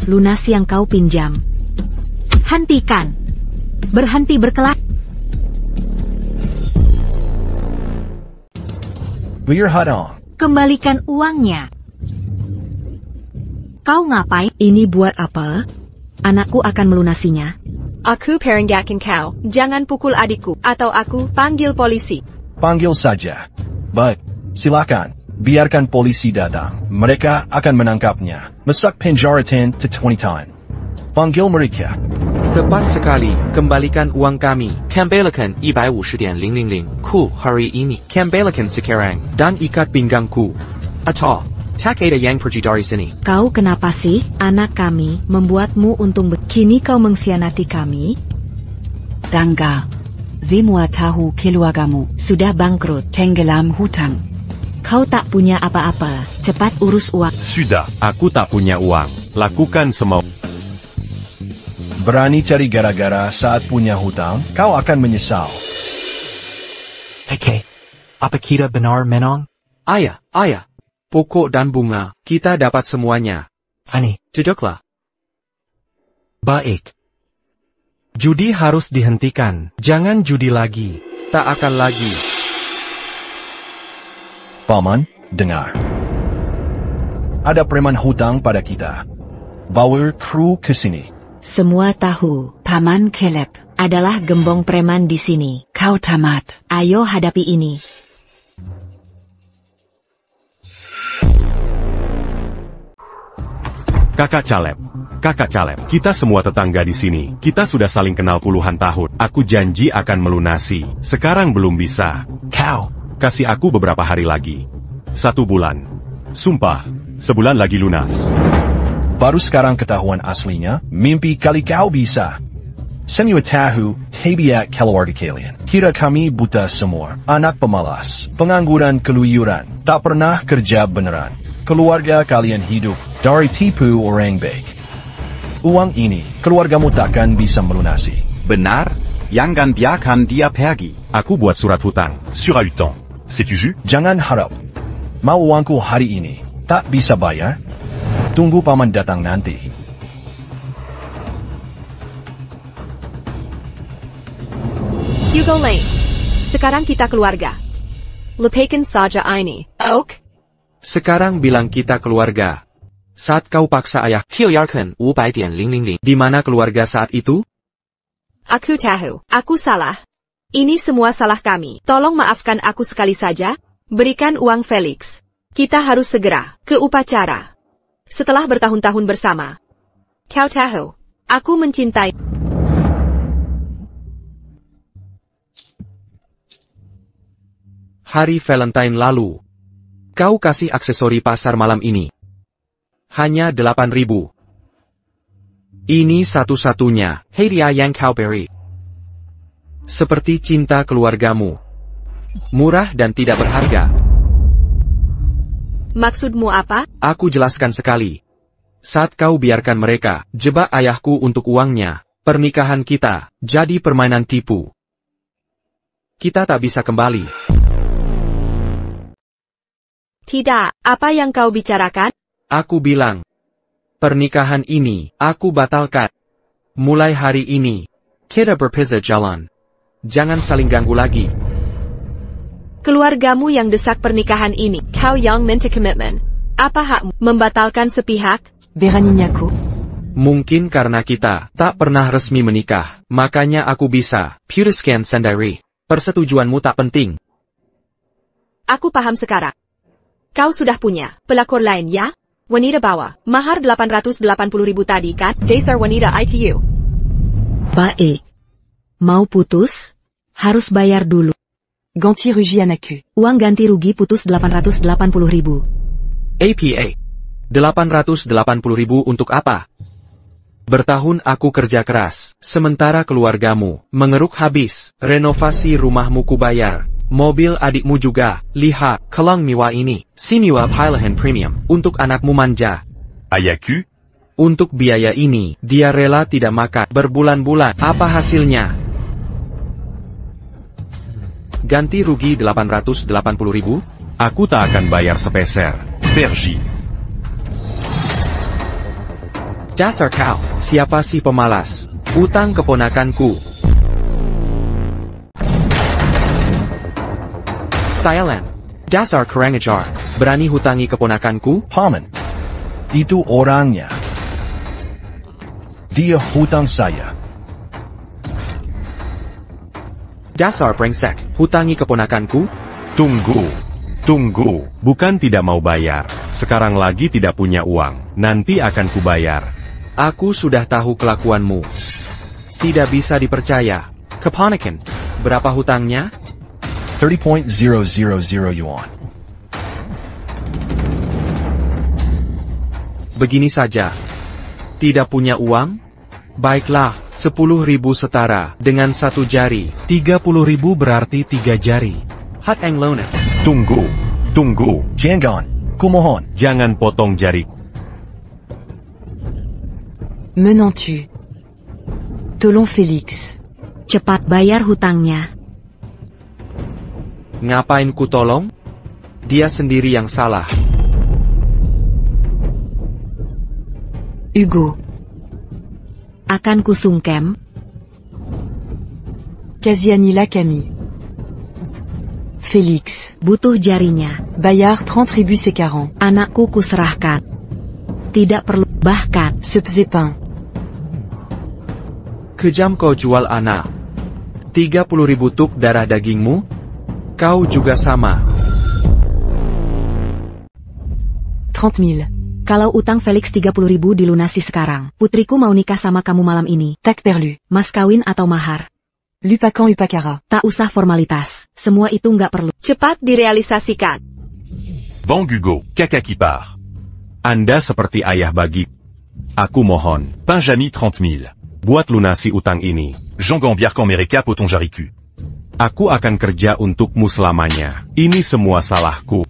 Lunasi yang kau pinjam. Hentikan. Berhenti berkelah. We're hot on. Kembalikan uangnya. Kau ngapain? Ini buat apa? Anakku akan melunasinya. Aku perenggakan kau. Jangan pukul adikku. Atau aku panggil polisi. Panggil saja. But, silakan. Biarkan polisi datang. Mereka akan menangkapnya. Masak penjara 10 to 20 tahun. Panggil mereka. Tepat sekali. Kembalikan uang kami. Kembalikan 150.000 ku hari ini. Kembalikan sekarang. Dan ikat pinggangku. Atau, tak ada yang pergi dari sini. Kau kenapa sih? Anak kami membuatmu untung. Kini kau mengkhianati kami? Dangga. Semua tahu keluargamu Sudah bangkrut. tenggelam hutang. Kau tak punya apa-apa. Cepat urus uang. Sudah. Aku tak punya uang. Lakukan semau. Berani cari gara-gara saat punya hutang, kau akan menyesal. Hei, apa kita benar menang? Ayah. Pokok dan bunga. Kita dapat semuanya. Ani, Duduklah. baik. Judi harus dihentikan. Jangan judi lagi. Tak akan lagi. Paman, dengar. Ada preman hutang pada kita. Bawa kru ke sini. Semua tahu. Paman Caleb. Adalah gembong preman di sini. Kau tamat. Ayo hadapi ini. Kakak Caleb. Kakak Caleb, kita semua tetangga di sini. Kita sudah saling kenal puluhan tahun. Aku janji akan melunasi. Sekarang belum bisa. Kau. Kasih aku beberapa hari lagi. 1 bulan. Sumpah, sebulan lagi lunas. Baru sekarang ketahuan aslinya, mimpi kali kau bisa. Semua tahu, tabiat keluarga kalian. Kira kami buta semua, anak pemalas, pengangguran keluyuran, tak pernah kerja beneran. Keluarga kalian hidup dari tipu orang baik. Uang ini, keluargamu takkan bisa melunasi. Benar, jangan biarkan dia pergi. Aku buat surat hutang. Surahutan. C'est-tu jus? Jangan harap. Mau uangku hari ini, tak bisa bayar? Tunggu paman datang nanti. Hugo Lane. Sekarang kita keluarga. Lupakan saja ini. Oak. Sekarang bilang kita keluarga. Saat kau paksa ayah Hyarkan 500,000. Di mana keluarga saat itu? Aku tahu, aku salah. Ini semua salah kami. Tolong maafkan aku sekali saja. Berikan uang Felix. Kita harus segera ke upacara. Setelah bertahun-tahun bersama. Kau tahu, aku mencintai. Hari Valentine lalu. Kau kasih aksesori pasar malam ini. Hanya 8.000. Ini satu-satunya hadiah yang kau beri. Seperti cinta keluargamu. Murah dan tidak berharga. Maksudmu apa? Aku jelaskan sekali. Saat kau biarkan mereka jebak ayahku untuk uangnya, pernikahan kita jadi permainan tipu. Kita tak bisa kembali. Tidak, apa yang kau bicarakan? Aku bilang, pernikahan ini aku batalkan. Mulai hari ini, kita berpisah jalan. Jangan saling ganggu lagi. Keluargamu yang desak pernikahan ini. Kau yang minta komitmen. Apa hakmu membatalkan sepihak? Beraninaku. Mungkin karena kita tak pernah resmi menikah, makanya aku bisa putuskan sendiri. Persetujuanmu tak penting. Aku paham sekarang. Kau sudah punya pelakor lain ya? Wanita bawa mahar 880.000 tadi kan? Dasar wanita ITU. Baik. Mau putus? Harus bayar dulu. Ganti rugi anaku. Uang ganti rugi putus 880.000. APA. 880.000 untuk apa? Bertahun aku kerja keras, sementara keluargamu mengeruk habis, renovasi rumahmu kubayar. Mobil adikmu juga, lihat, kelang miwa ini, si miwa pilihan premium, untuk anakmu manja. Ayaku? Untuk biaya ini, dia rela tidak makan berbulan-bulan. Apa hasilnya? Ganti rugi 880.000? Aku tak akan bayar sepeser. Pergi. Dasar kau, siapa si pemalas? Utang keponakanku. Silent. Dasar kurang ajar. Berani hutangi keponakanku? Paman, itu orangnya. Dia hutang saya. Dasar brengsek. Hutangi keponakanku? Tunggu. Tunggu. Bukan tidak mau bayar. Sekarang lagi tidak punya uang. Nanti akan kubayar. Aku sudah tahu kelakuanmu. Tidak bisa dipercaya. Keponakan. Berapa hutangnya? 30.000 yuan. Begini saja. Tidak punya uang? Baiklah, 10.000 setara dengan 1 jari. 30.000 berarti 3 jari. Hak eng lones. Tunggu. Tunggu. Jangan, kumohon. Jangan potong jari. Menantu. Tolong Felix. Cepat bayar hutangnya. Ngapain ku tolong? Dia sendiri yang salah. Hugo. Akan kusungkem. Kazianila Camille. Felix. Butuh jarinya. Bayar 30.000 sekarang. Anakku kuserahkan. Tidak perlu, bahkan. Sepzepin. Kejam kau jual anak. 30.000 tuk darah dagingmu? Kau juga sama. 30.000. Kalau utang Felix 30.000 dilunasi sekarang, putriku mau nikah sama kamu malam ini. Tak perlu. Mas kawin atau mahar? Lupakan Upakara. Tak usah formalitas, semua itu nggak perlu. Cepat direalisasikan. Bang Hugo, caca qui part. Anda seperti ayah bagi. Aku mohon, Pinjami 30 000. buat lunasi utang ini. Jean Gambiar Mereka potong jariku. Aku akan kerja untukmu selamanya. Ini semua salahku.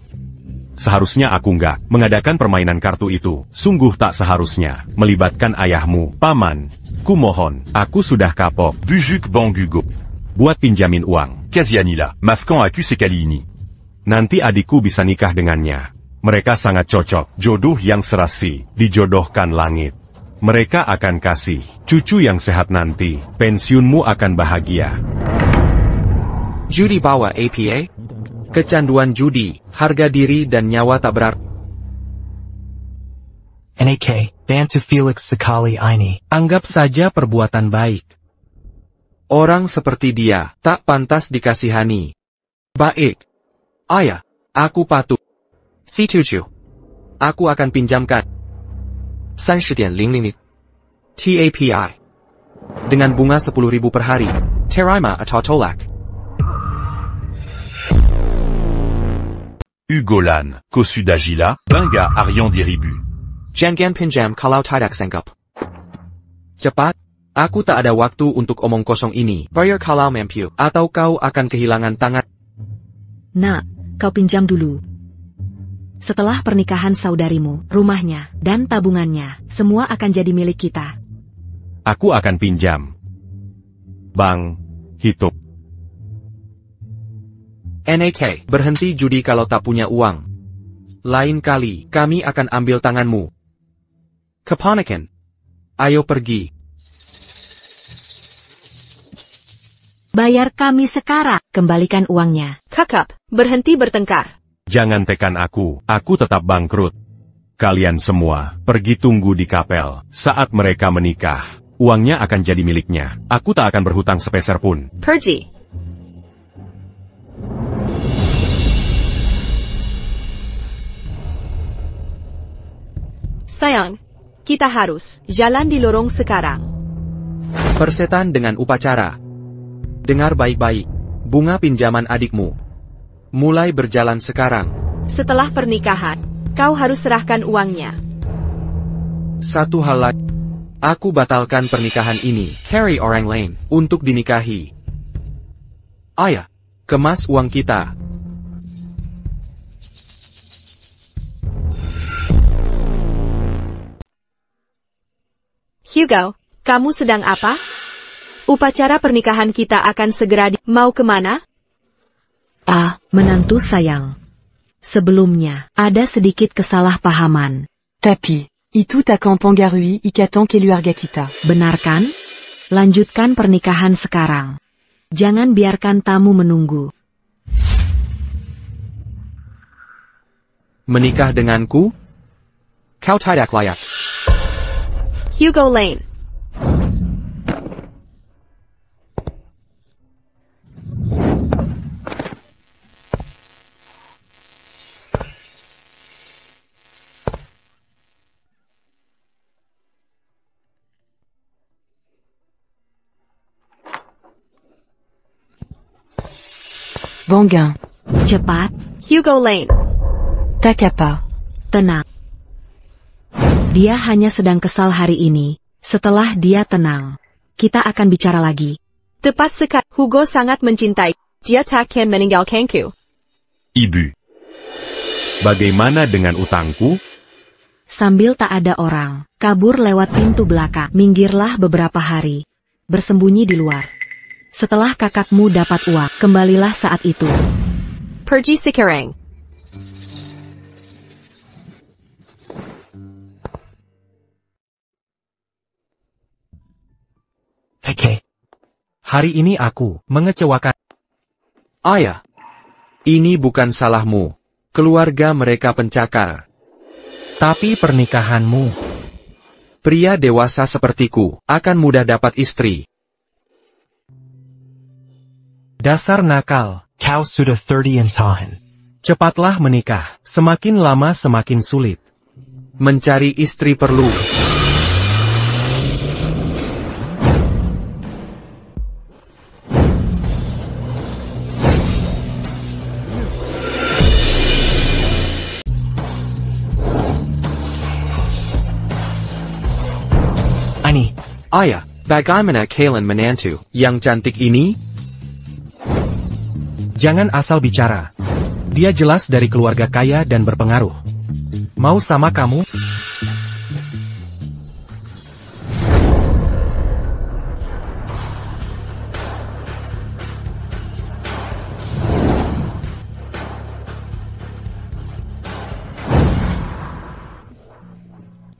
Seharusnya aku nggak mengadakan permainan kartu itu. Sungguh tak seharusnya melibatkan ayahmu, paman. Kumohon, aku sudah kapok. Bujuk Bang Hugo. Buat pinjamin uang. Kazianila, Mafkan Aku Sekalini. Nanti adikku bisa nikah dengannya. Mereka sangat cocok. Jodoh yang serasi, dijodohkan langit. Mereka akan kasih cucu yang sehat nanti. Pensiunmu akan bahagia. Judi bawah APA? Kecanduan judi, harga diri dan nyawa tak berarti. NAK, Bantu Felix Sekali Ini. Anggap saja perbuatan baik. Orang seperti dia, tak pantas dikasihani. Baik. Ayah, aku patuh. Si cucu. Aku akan pinjamkan 30.00 TAPI. Dengan bunga 10.000 per hari. Terima atau tolak. Ugolan, Kosu Dagila, Benga Arian Diribu. Jangan pinjam kalau tidak sanggup. Cepat, aku tak ada waktu untuk omong kosong ini. Bayar kalau mampu, atau kau akan kehilangan tangan. Nak, kau pinjam dulu. Setelah pernikahan saudarimu, rumahnya, dan tabungannya, semua akan jadi milik kita. Aku akan pinjam. Bang, hitung. NAK, berhenti judi kalau tak punya uang. Lain kali, kami akan ambil tanganmu. Keponakan. Ayo pergi. Bayar kami sekarang, kembalikan uangnya. Kakak, berhenti bertengkar. Jangan tekan aku tetap bangkrut. Kalian semua, pergi tunggu di kapel. Saat mereka menikah, uangnya akan jadi miliknya. Aku tak akan berhutang sepeser pun. Pergi. Sayang, kita harus jalan di lorong sekarang. Persetan dengan upacara. Dengar baik-baik, bunga pinjaman adikmu. Mulai berjalan sekarang. Setelah pernikahan, kau harus serahkan uangnya. Satu hal lagi. Aku batalkan pernikahan ini. Cari orang lain untuk dinikahi. Ayah, kemas uang kita. Hugo, kamu sedang apa? Upacara pernikahan kita akan segera mau kemana? Ah, menantu sayang. Sebelumnya, ada sedikit kesalahpahaman. Tapi, itu akan pengaruhi ikatan keluarga kita. Benar kan? Lanjutkan pernikahan sekarang. Jangan biarkan tamu menunggu. Menikah denganku? Kau tidak layak. Hugo Lane. Vanguin. Cepat. Hugo Lane. Tak apa. Tenang. Dia hanya sedang kesal hari ini. Setelah dia tenang, kita akan bicara lagi. Tepat sekali. Hugo sangat mencintai. Dia takkan meninggalkanku. Ibu. Bagaimana dengan utangku? Sambil tak ada orang, kabur lewat pintu belakang. Minggirlah beberapa hari. Bersembunyi di luar. Setelah kakakmu dapat uang, kembalilah saat itu. Pergi sekarang. Oke. Hari ini aku mengecewakan. Ayah, ini bukan salahmu. Keluarga mereka pencakar. Tapi pernikahanmu. Pria dewasa sepertiku akan mudah dapat istri. Dasar nakal, kau sudah 30 tahun. Cepatlah menikah, semakin lama semakin sulit. Mencari istri perlu. Ani. Ayah, bagaimana Kalen menantu yang cantik ini? Jangan asal bicara. Dia jelas dari keluarga kaya dan berpengaruh. Mau sama kamu?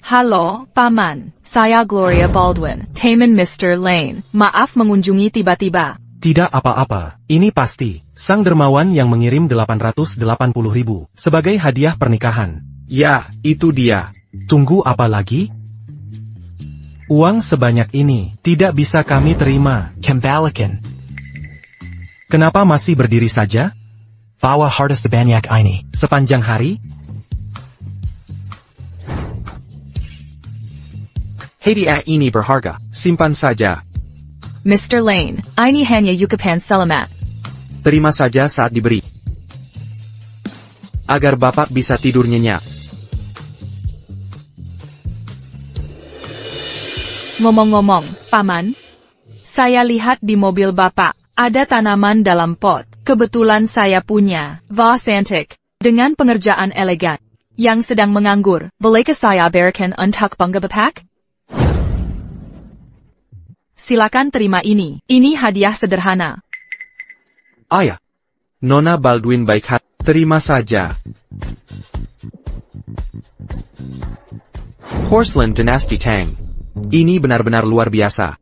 Halo, Paman. Saya Gloria Baldwin, teman Mr. Lane. Maaf mengunjungi tiba-tiba. Tidak apa-apa, ini pasti sang dermawan yang mengirim 880.000 sebagai hadiah pernikahan. Ya, itu dia. Tunggu apa lagi? Uang sebanyak ini tidak bisa kami terima. Kembalikan. Kenapa masih berdiri saja? Bawa harta sebanyak ini sepanjang hari? Hadiah ini berharga, simpan saja. Mr. Lane, ini hanya ucapan selamat. Terima saja saat diberi. Agar Bapak bisa tidur nyenyak. Ngomong-ngomong, Paman, saya lihat di mobil Bapak, ada tanaman dalam pot. Kebetulan saya punya vas antik, dengan pengerjaan elegan, yang sedang menganggur. Bolehkah saya berikan untuk bangga Bapak? Silakan terima ini. Ini hadiah sederhana. Ayah, Nona Baldwin baik hati. Terima saja. Porcelain Dynasty Tang. Ini benar-benar luar biasa.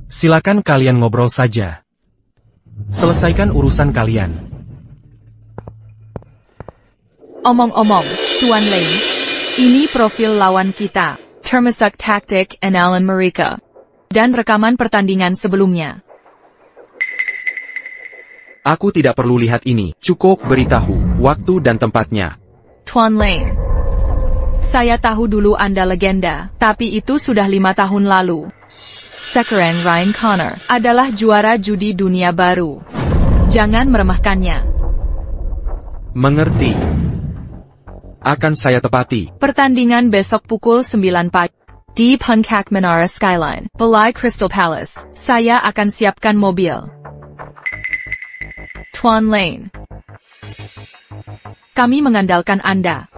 Silakan kalian ngobrol saja. Selesaikan urusan kalian. Omong-omong, Tuan Lane, ini profil lawan kita. Termasuk taktik andalan mereka. Dan rekaman pertandingan sebelumnya. Aku tidak perlu lihat ini. Cukup beritahu waktu dan tempatnya. Tuan Lane. Saya tahu dulu Anda legenda, tapi itu sudah 5 tahun lalu. Sekarang Ryan Connor adalah juara judi dunia baru. Jangan meremehkannya. Mengerti. Akan saya tepati. Pertandingan besok pukul 9 pagi. Di Puncak Menara Skyline, Balai Crystal Palace. Saya akan siapkan mobil. Tuan Lane. Kami mengandalkan Anda.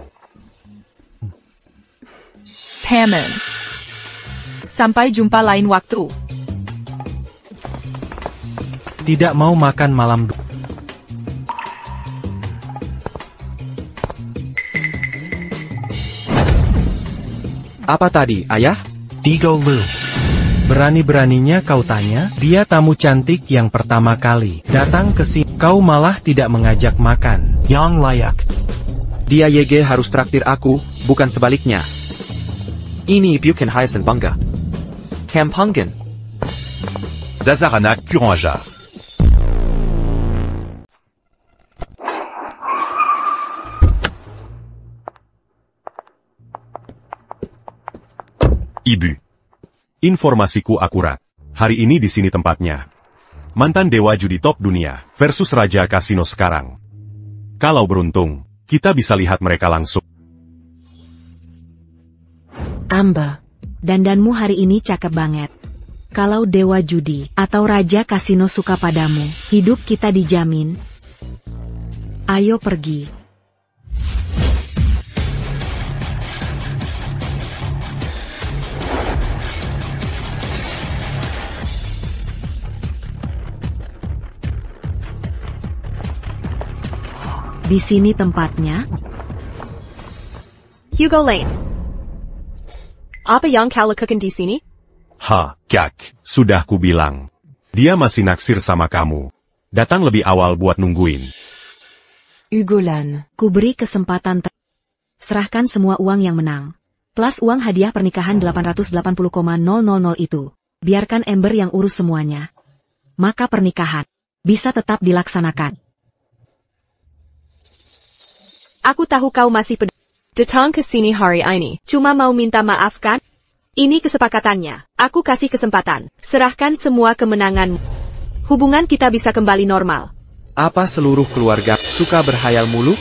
Paman. Sampai jumpa lain waktu. Tidak mau makan malam. Apa tadi, Ayah? Digo Lu. Berani-beraninya kau tanya, dia tamu cantik yang pertama kali datang ke sini. Kau malah tidak mengajak makan. Yang layak. Dia YG harus traktir aku, bukan sebaliknya. Ini bukan Hyacinth bangga. Kampungan. Dasar anak kurang ajar. Ibu. Informasiku akurat. Hari ini di sini tempatnya. Mantan dewa judi top dunia versus raja kasino sekarang. Kalau beruntung, kita bisa lihat mereka langsung. Amba, dandanmu hari ini cakep banget. Kalau dewa judi atau raja kasino suka padamu, hidup kita dijamin. Ayo pergi. Di sini tempatnya. Hugo Lane. Apa yang kau lakukan di sini? Kak, sudah kubilang. Dia masih naksir sama kamu. Datang lebih awal buat nungguin. Hugo Lane. Ku beri kesempatan. Serahkan semua uang yang menang. Plus uang hadiah pernikahan 880,000 itu. Biarkan Amber yang urus semuanya. Maka pernikahan bisa tetap dilaksanakan. Aku tahu kau masih peduli. Datang ke sini hari ini. Cuma mau minta maaf kan? Ini kesepakatannya. Aku kasih kesempatan. Serahkan semua kemenanganmu. Hubungan kita bisa kembali normal. Apa seluruh keluarga suka berhayal mulu?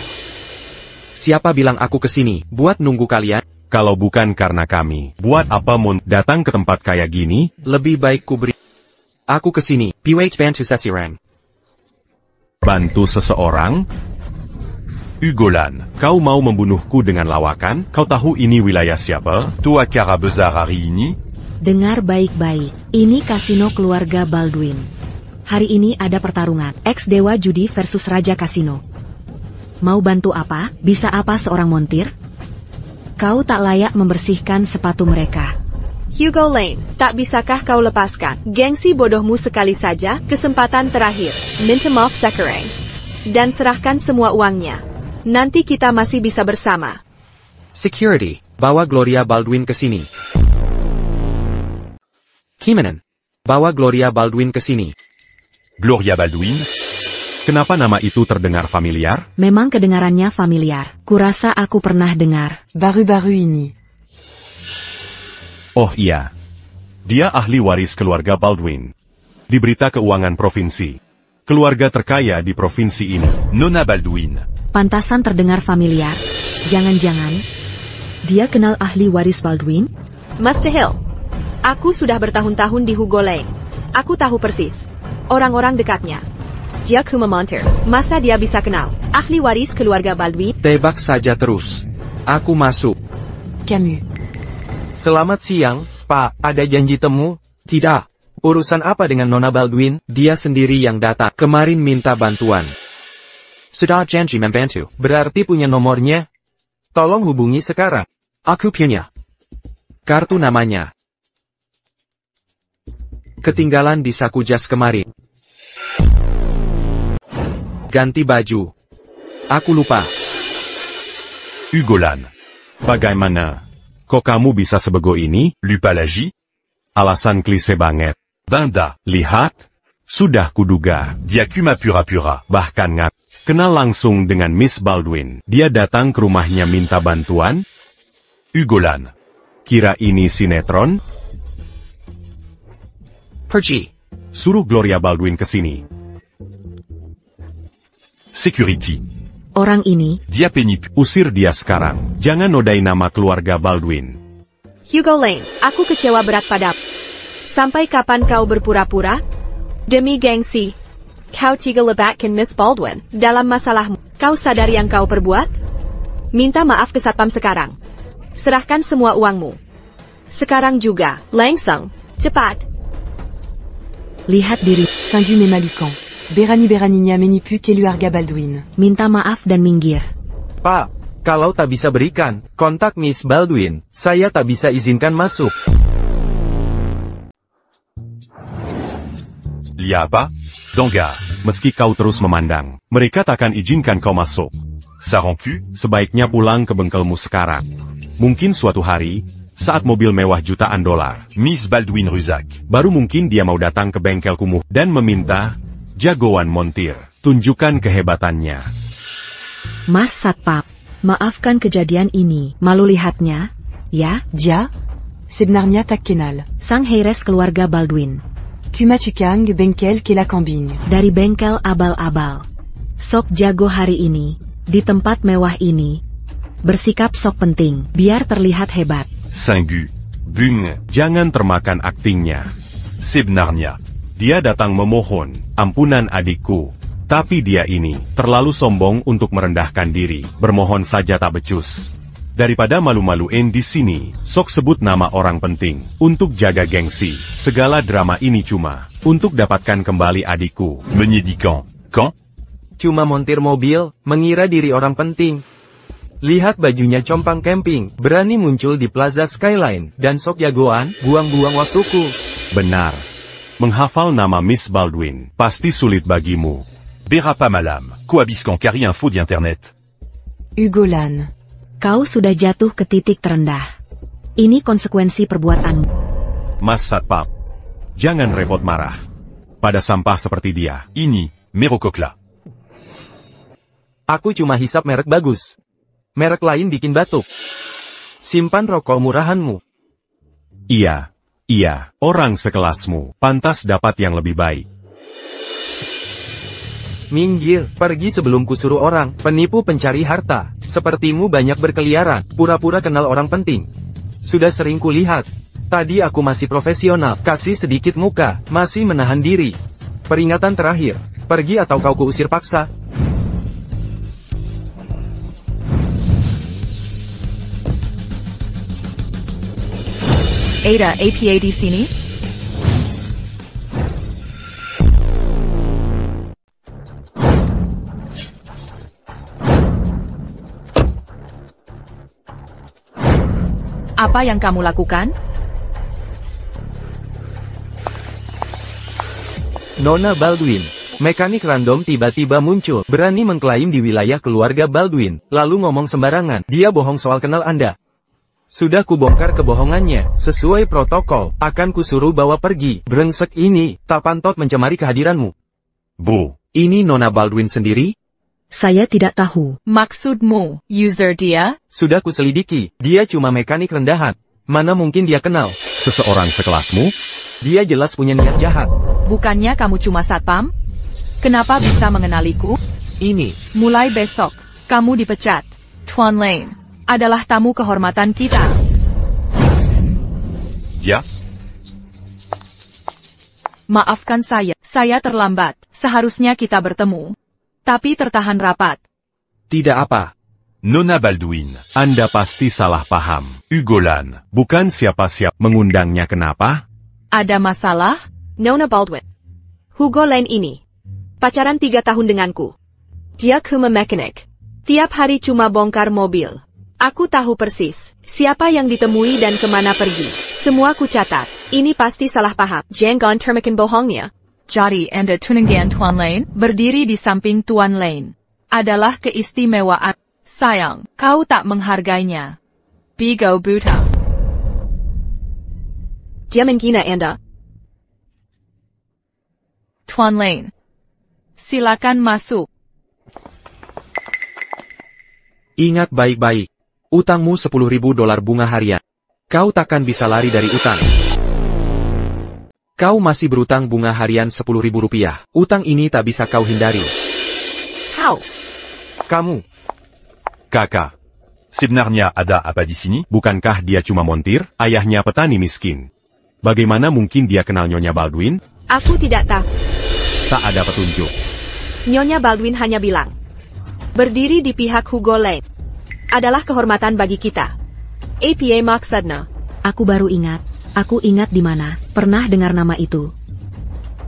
Siapa bilang aku kesini buat nunggu kalian? Kalau bukan karena kami, buat apa mau datang ke tempat kayak gini? Lebih baik ku beri. Aku kesini, PH bantu seseorang. Bantu seseorang? Ugolan, kau mau membunuhku dengan lawakan? Kau tahu ini wilayah siapa? Toi Carabezar hari ini? Dengar baik-baik, ini kasino keluarga Baldwin. Hari ini ada pertarungan, ex-dewa judi versus Raja Kasino. Mau bantu apa? Bisa apa seorang montir? Kau tak layak membersihkan sepatu mereka. Hugo Lane, tak bisakah kau lepaskan gengsi bodohmu sekali saja? Kesempatan terakhir, minta maaf Sekarang. Dan serahkan semua uangnya. Nanti kita masih bisa bersama. Security, bawa Gloria Baldwin ke sini. Kimanan, bawa Gloria Baldwin ke sini. Gloria Baldwin? Kenapa nama itu terdengar familiar? Memang kedengarannya familiar. Kurasa aku pernah dengar. Baru-baru ini. Oh iya. Dia ahli waris keluarga Baldwin. Di berita keuangan provinsi. Keluarga terkaya di provinsi ini. Nona Baldwin. Pantasan terdengar familiar. Jangan-jangan dia kenal ahli waris Baldwin? Master Hill, aku sudah bertahun-tahun di Hugo Lane. Aku tahu persis orang-orang dekatnya. Dia cuma montir. Masa dia bisa kenal ahli waris keluarga Baldwin? Tebak saja terus. Aku masuk. Camus. Selamat siang, Pak. Ada janji temu? Tidak. Urusan apa dengan Nona Baldwin? Dia sendiri yang datang. Kemarin minta bantuan. Sudah janji membantu. Berarti punya nomornya? Tolong hubungi sekarang. Aku punya. Kartu namanya. Ketinggalan di saku jas kemarin. Ganti baju. Aku lupa. Ugolan. Bagaimana? Kok kamu bisa sebego ini? Lupalagi? Alasan klise banget. Dinda. Lihat. Sudah kuduga. Dia cuma pura-pura. Bahkan nggak kenal langsung dengan Miss Baldwin. Dia datang ke rumahnya minta bantuan? Ugolan. Kira ini sinetron? Pergi. Suruh Gloria Baldwin ke sini. Security. Orang ini, Dia penip. Usir dia sekarang. Jangan nodai nama keluarga Baldwin. Hugo Lane, aku kecewa berat padamu. Sampai kapan kau berpura-pura? Demi gengsi. Kau tiga lebatkan Miss Baldwin dalam masalahmu. Kau sadar yang kau perbuat? Minta maaf ke satpam sekarang. Serahkan semua uangmu. Sekarang juga, langsung, cepat. lihat diri, Singu mais Malucan. Berani Beranigna Menipu Keluarga Baldwin. minta maaf dan minggir. Pak, kalau tak bisa berikan, kontak Miss Baldwin. Saya tak bisa izinkan masuk. Lia apa? Danga. Meski kau terus memandang, mereka takkan izinkan kau masuk. Sarancu? Sebaiknya pulang ke bengkelmu sekarang. Mungkin suatu hari, saat mobil mewah jutaan dolar, Miss Baldwin Ruzak. baru mungkin dia mau datang ke bengkel kumuh dan meminta jagoan montir. Tunjukkan kehebatannya. Mas Satpam, maafkan kejadian ini. Malu lihatnya, ya? Dia? Sebenarnya tak kenal. Sang Heires keluarga Baldwin. Kumachukang Bengkel Kela Kambing. Dari bengkel abal-abal. Sok jago hari ini, di tempat mewah ini. Bersikap sok penting, biar terlihat hebat. Singu. Bung. Jangan termakan aktingnya. Sebenarnya. Dia datang memohon ampunan adikku. Tapi dia ini terlalu sombong untuk merendahkan diri. Bermohon saja tak becus. Daripada malu-maluin di sini, sok sebut nama orang penting. Untuk jaga gengsi, segala drama ini cuma untuk dapatkan kembali adikku. Menyedihkan. Quand? Cuma montir mobil, mengira diri orang penting. Lihat bajunya compang camping, berani muncul di Plaza Skyline, dan sok jagoan, buang-buang waktuku. Benar. Menghafal nama Miss Baldwin pasti sulit bagimu. Berapa malam, cohabiscan cari info di internet. Ugolan. Kau sudah jatuh ke titik terendah. Ini konsekuensi perbuatanmu. Mas Satpam, jangan repot marah pada sampah seperti dia. Ini, Merokokla. Aku cuma hisap merek bagus. merek lain bikin batuk. Simpan rokok murahanmu. Iya, orang sekelasmu, pantas dapat yang lebih baik. Minggir, pergi sebelum kusuruh orang, penipu pencari harta. Sepertimu banyak berkeliaran, pura-pura kenal orang penting. Sudah sering kulihat. Tadi aku masih profesional, kasih sedikit muka, masih menahan diri. Peringatan terakhir, pergi atau kau kuusir paksa. Ada APA di sini? Apa yang kamu lakukan? Nona Baldwin. Mekanik random tiba-tiba muncul, berani mengklaim di wilayah keluarga Baldwin, lalu ngomong sembarangan, dia bohong soal kenal Anda. Sudah kubongkar kebohongannya, sesuai protokol, akan kusuruh bawa pergi, brengsek ini, tak pantot mencemari kehadiranmu. Bu, Ini Nona Baldwin sendiri? Saya tidak tahu. Maksudmu, user dia? Sudah kuselidiki, dia cuma mekanik rendahan. Mana mungkin dia kenal? seseorang sekelasmu? Dia jelas punya niat jahat. Bukannya kamu cuma satpam? Kenapa bisa mengenaliku? Ini. Mulai besok, kamu dipecat. Tuan Lane adalah tamu kehormatan kita. Ya, Maafkan saya terlambat. Seharusnya kita bertemu. Tapi tertahan rapat. Tidak apa. Nona Baldwin. Anda pasti salah paham. Ugolan, bukan siapa-siapa mengundangnya kenapa? Ada masalah? Nona Baldwin. Hugo Lane ini. Pacaran 3 tahun denganku. Dia cuma mekanik. Tiap hari cuma bongkar mobil. Aku tahu persis siapa yang ditemui dan kemana pergi. Semua ku catat. Ini pasti salah paham. Jangan termakan bohongnya. Jadi Anda tunangan Tuan Lane, berdiri di samping Tuan Lane. Adalah keistimewaan. Sayang, kau tak menghargainya. Bigo buta. Dia menghina Anda. Tuan Lane. Silakan masuk. Ingat baik-baik. Utangmu $10.000 bunga harian. Kau takkan bisa lari dari utang. Kau masih berutang bunga harian $10.000. Utang ini tak bisa kau hindari. Kau. Kamu. Kakak. Sebenarnya ada apa di sini? Bukankah dia cuma montir? Ayahnya petani miskin. Bagaimana mungkin dia kenal Nyonya Baldwin? Aku tidak tahu. Tak ada petunjuk. Nyonya Baldwin hanya bilang. Berdiri di pihak Hugo Lane. Adalah kehormatan bagi kita. APA maksudnya. Aku baru ingat. Aku ingat di mana. Pernah dengar nama itu.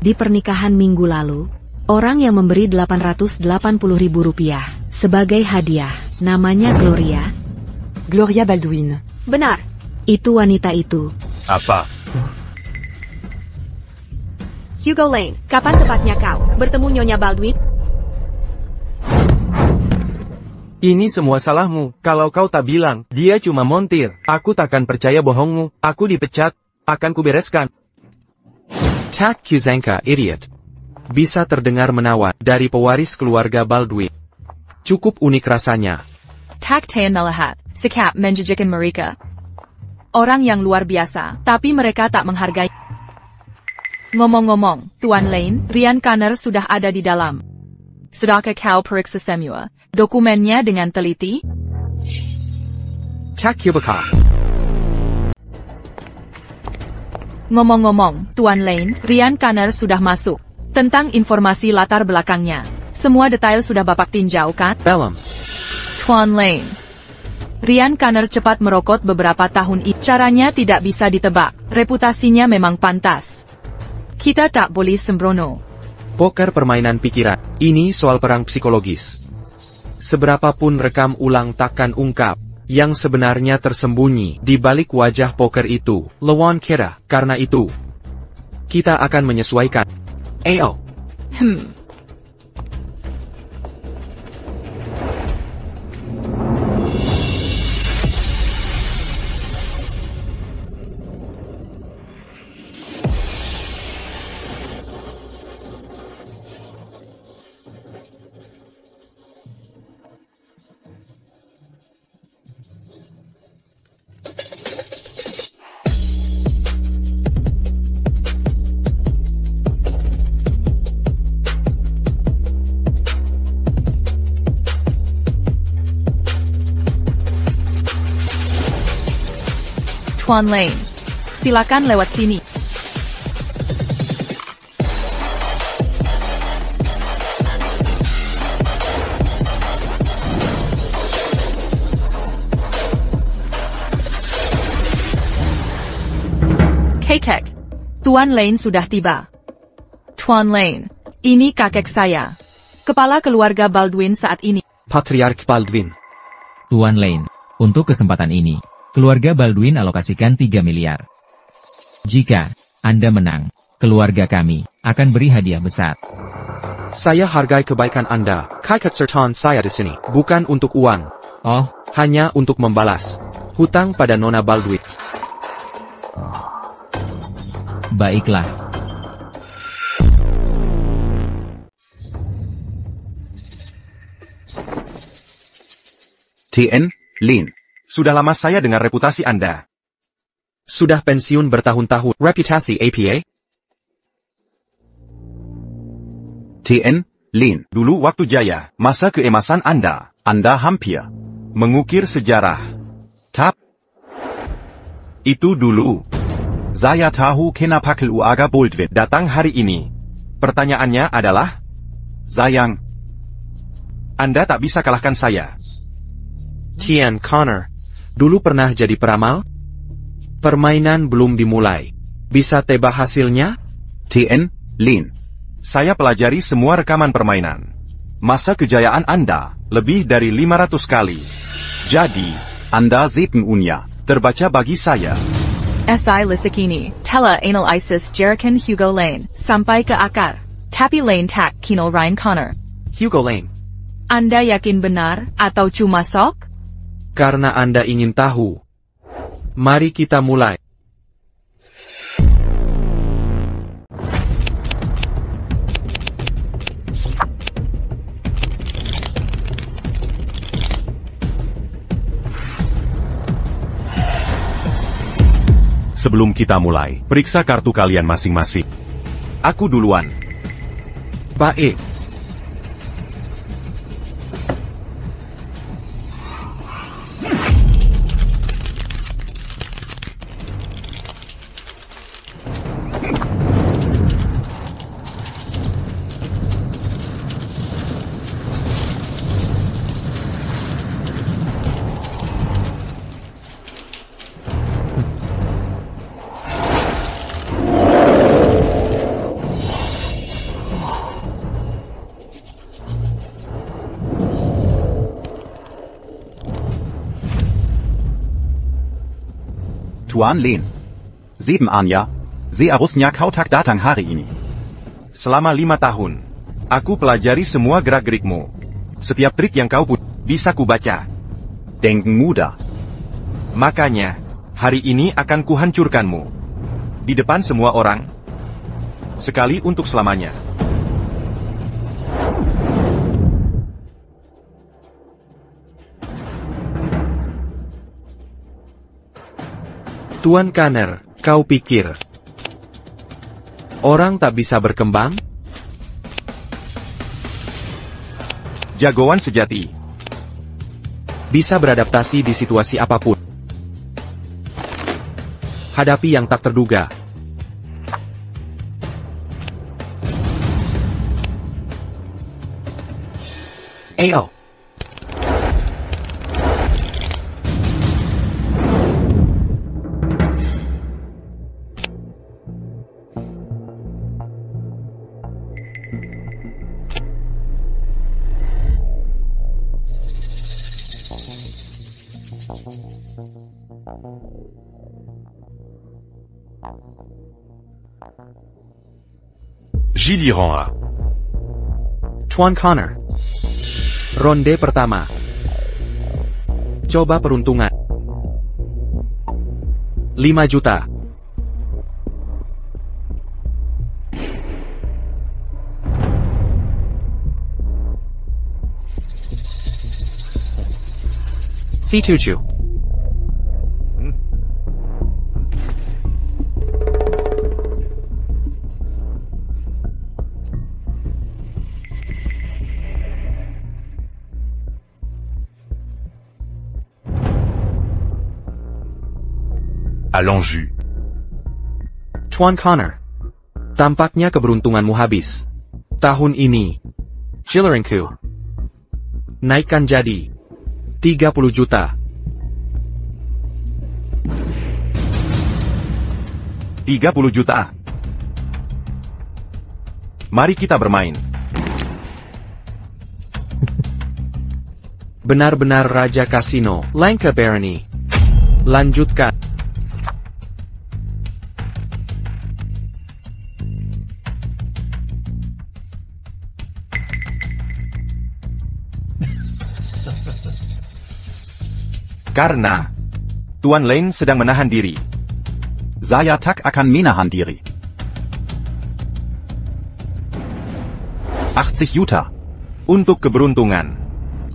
Di pernikahan minggu lalu, orang yang memberi $880.000 sebagai hadiah. Namanya Gloria. Gloria Baldwin. Benar. Itu wanita itu. Apa? Hugo Lane, kapan tepatnya kau bertemu Nyonya Baldwin? Ini semua salahmu. Kalau kau tak bilang, dia cuma montir. Aku takkan percaya bohongmu. Aku dipecat. Akan kubereskan. Tak Kuzanka, idiot. Bisa terdengar menawan dari pewaris keluarga Baldwin. Cukup unik rasanya. Taktayan na lahat. Sikap menjajakan mereka. Orang yang luar biasa, tapi mereka tak menghargai. Ngomong-ngomong, Tuan Lane, Rian Kanner sudah ada di dalam. Sedaka kau periksa semua dokumennya dengan teliti? Tak Yubaka. Ngomong-ngomong, Tuan Lane, Rian Kanner sudah masuk. Tentang informasi latar belakangnya. Semua detail sudah Bapak tinjau kan? Belum. Tuan Lane. Rian Kanner cepat merokok beberapa tahun ini. Caranya tidak bisa ditebak. Reputasinya memang pantas. Kita tak boleh sembrono. Poker permainan pikiran. Ini soal perang psikologis. Seberapapun rekam ulang takkan ungkap yang sebenarnya tersembunyi di balik wajah poker itu. Lawan kita. Karena itu, kita akan menyesuaikan. Ayo. Tuan Lane. Silakan lewat sini. Kakek, Tuan Lane sudah tiba. Tuan Lane, ini kakek saya. Kepala keluarga Baldwin saat ini. Patriark Baldwin. Tuan Lane, untuk kesempatan ini, keluarga Baldwin alokasikan 3 miliar. Jika Anda menang, keluarga kami akan beri hadiah besar. Saya hargai kebaikan Anda, kakek sertaan saya di sini, bukan untuk uang. Oh, hanya untuk membalas hutang pada Nona Baldwin. baiklah. TN, Lin. Sudah lama saya dengar reputasi Anda. Sudah pensiun bertahun-tahun. Reputasi APA? TN, Lin. Dulu waktu jaya, masa keemasan Anda hampir mengukir sejarah. Itu dulu. Saya tahu kenapa keluarga Baldwin datang hari ini. Pertanyaannya adalah, sayang, Anda tak bisa kalahkan saya. Tian Connor, dulu pernah jadi peramal? Permainan belum dimulai. Bisa tebak hasilnya? TN, Lin. Saya pelajari semua rekaman permainan. Masa kejayaan Anda lebih dari 500 kali. Jadi, Anda sepenuhnya terbaca bagi saya. SI Lisikini, Tela Anal Isis Jerican Hugo Lane, sampai ke akar. Tapi Lane tak Kino Ryan Connor. Hugo Lane. Anda yakin benar, atau cuma sok? Karena Anda ingin tahu. Mari kita mulai. Sebelum kita mulai, periksa kartu kalian masing-masing. Aku duluan. Baik. Tuan Lin. 7 Anya. Seharusnya kau tak datang hari ini. Selama 5 tahun, aku pelajari semua gerak-gerikmu. Setiap trik yang kau bisa kubaca. Denken mudah. Makanya, hari ini akan kuhancurkanmu. Di depan semua orang. Sekali untuk selamanya. Tuan Connor, kau pikir orang tak bisa berkembang? Jagoan sejati. Bisa beradaptasi di situasi apapun. Hadapi yang tak terduga. Ayo. Gilliran A. Tuan Connor. Ronde pertama. Coba peruntungan. 5 juta. C7. Allons jus. Tuan Connor. Tampaknya keberuntunganmu habis. Tahun ini. Chilleringku. Naikkan jadi 30 juta. 30 juta. Mari kita bermain. Benar-benar Raja Kasino, Lanka Barony. Lanjutkan. Karena Tuan Lane sedang menahan diri. Saya tak akan menahan diri. 80 juta. Untuk keberuntungan.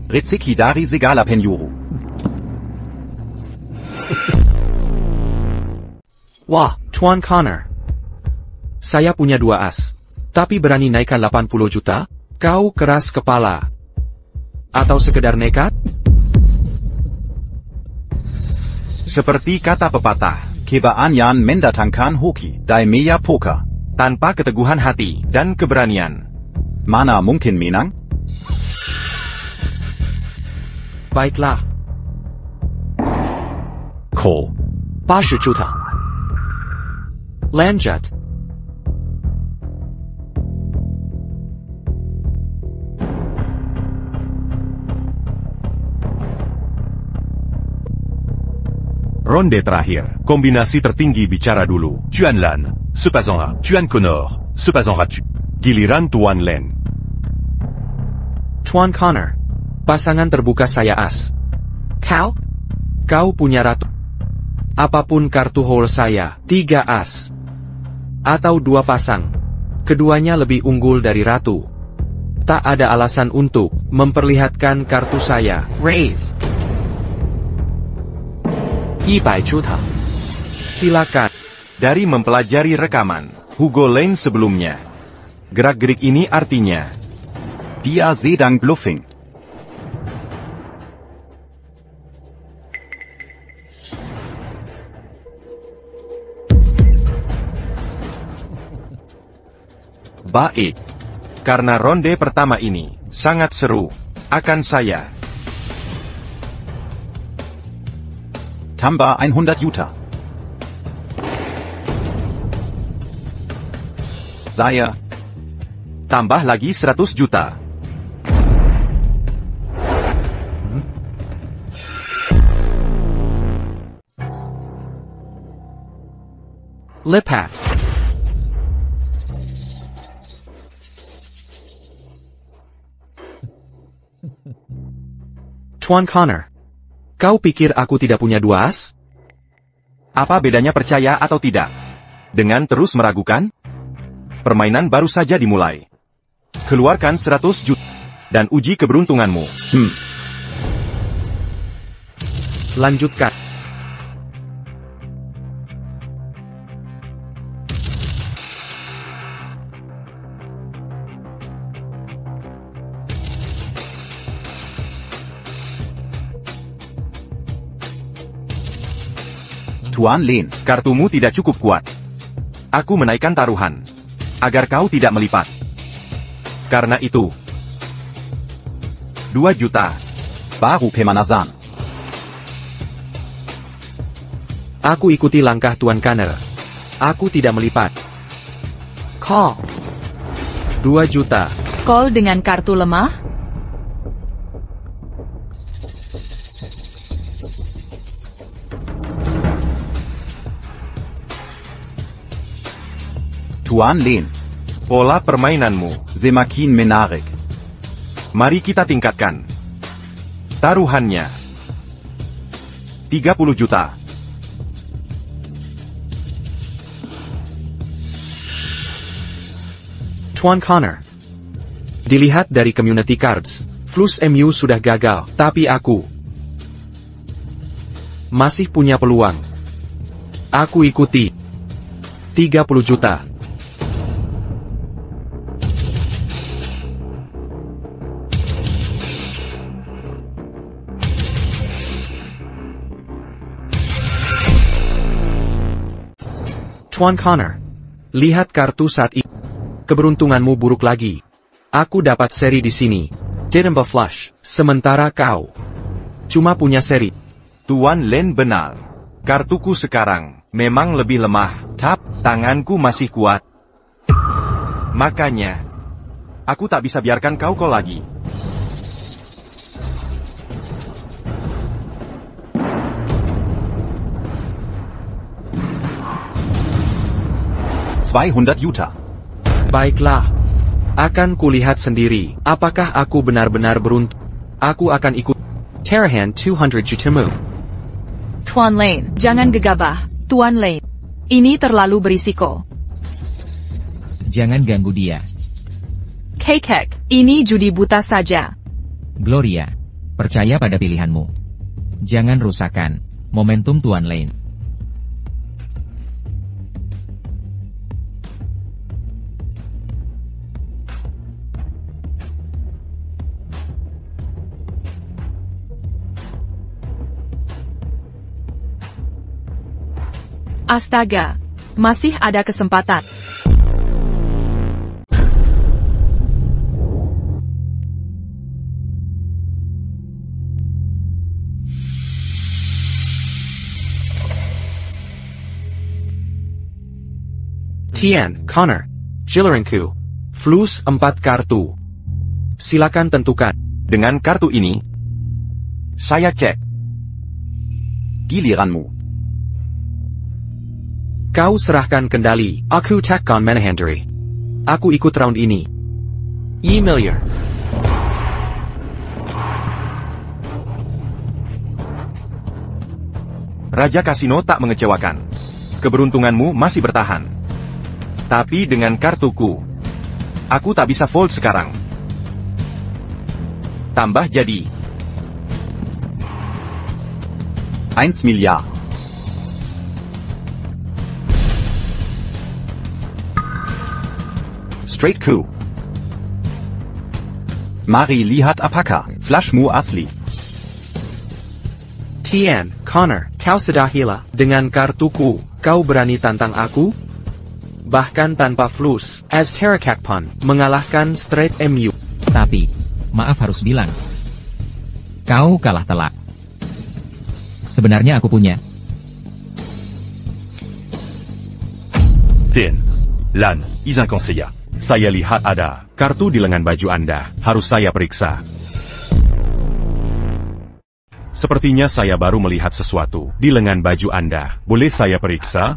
Rezeki dari segala penjuru. Wah, Tuan Connor. Saya punya 2 as. Tapi berani naikkan 80 juta? Kau keras kepala. Atau sekedar nekat? Seperti kata pepatah, Keberanian mendatangkan hoki dari meja poker. Tanpa keteguhan hati dan keberanian, mana mungkin menang? Baiklah. Call. 80 juta. Lanjut. Ronde terakhir. Kombinasi tertinggi bicara dulu. Tuan Lan, se pas en A. Tuan Connor, se pas en ratu. Giliran Tuan Lane. Tuan Connor. Pasangan terbuka saya as. Kau? Kau punya ratu. Apapun kartu hole saya, 3 as. Atau 2 pasang. Keduanya lebih unggul dari ratu. Tak ada alasan untuk memperlihatkan kartu saya. Raise. 100 juta. Silakan. Dari mempelajari rekaman Hugo Lane sebelumnya, gerak-gerik ini artinya Dia sedang bluffing. baik. Karena ronde pertama ini sangat seru, akan saya tambah 100 juta. Saya tambah lagi 100 juta. Lipat. Tuan Connor. Kau pikir aku tidak punya 2 as? Apa bedanya percaya atau tidak? Dengan terus meragukan? Permainan baru saja dimulai. Keluarkan 100 juta. Dan uji keberuntunganmu. Lanjutkan. Tuan Lane, kartumu tidak cukup kuat. Aku menaikkan taruhan. Agar kau tidak melipat. Karena itu. 2 juta. Baru pemanasan. Aku ikuti langkah Tuan Connor. Aku tidak melipat. Call. 2 juta. Call dengan kartu lemah? Tuan Lane. Pola permainanmu semakin menarik. Mari kita tingkatkan. Taruhannya 30 juta. Tuan Connor. Dilihat dari community cards, Flus MU sudah gagal, tapi aku masih punya peluang. Aku ikuti 30 juta. Tuan Connor. Lihat kartu saat ini. Keberuntunganmu buruk lagi. Aku dapat seri di sini. Ditambah flush. Sementara kau cuma punya seri. Tuan Lane benar. Kartuku sekarang memang lebih lemah. Tanganku masih kuat. Makanya, aku tak bisa biarkan kau call lagi. Juta. Baiklah. Akan kulihat sendiri, apakah aku benar-benar beruntung. Aku akan ikut. Terahan 200 jutamu. Tuan Lane, jangan gegabah. Tuan Lane, ini terlalu berisiko. Jangan ganggu dia. Kekek, ini judi buta saja. Gloria, percaya pada pilihanmu. Jangan rusakkan momentum Tuan Lane. Astaga, masih ada kesempatan. Tian, Connor, Jillerinku, Flus 4 kartu. Silakan tentukan. Dengan kartu ini, saya cek. Giliranmu. Kau serahkan kendali, aku takkan menhandiri. Aku ikut round ini. E-Milliar. Raja Kasino tak mengecewakan. Keberuntunganmu masih bertahan. Tapi dengan kartuku, aku tak bisa fold sekarang. Tambah jadi 1 miliar. Straight coup. Mari lihat apakah flashmu asli. Tian, Connor, kau sudah hilang. Dengan kartuku, kau berani tantang aku? Bahkan tanpa flus, as Terakakpon mengalahkan straight MU. Tapi, maaf harus bilang. Kau kalah telak. Sebenarnya aku punya. Tin, Lan, izin conseiller. Saya lihat ada kartu di lengan baju Anda. Harus saya periksa. Sepertinya saya baru melihat sesuatu di lengan baju Anda. Boleh saya periksa?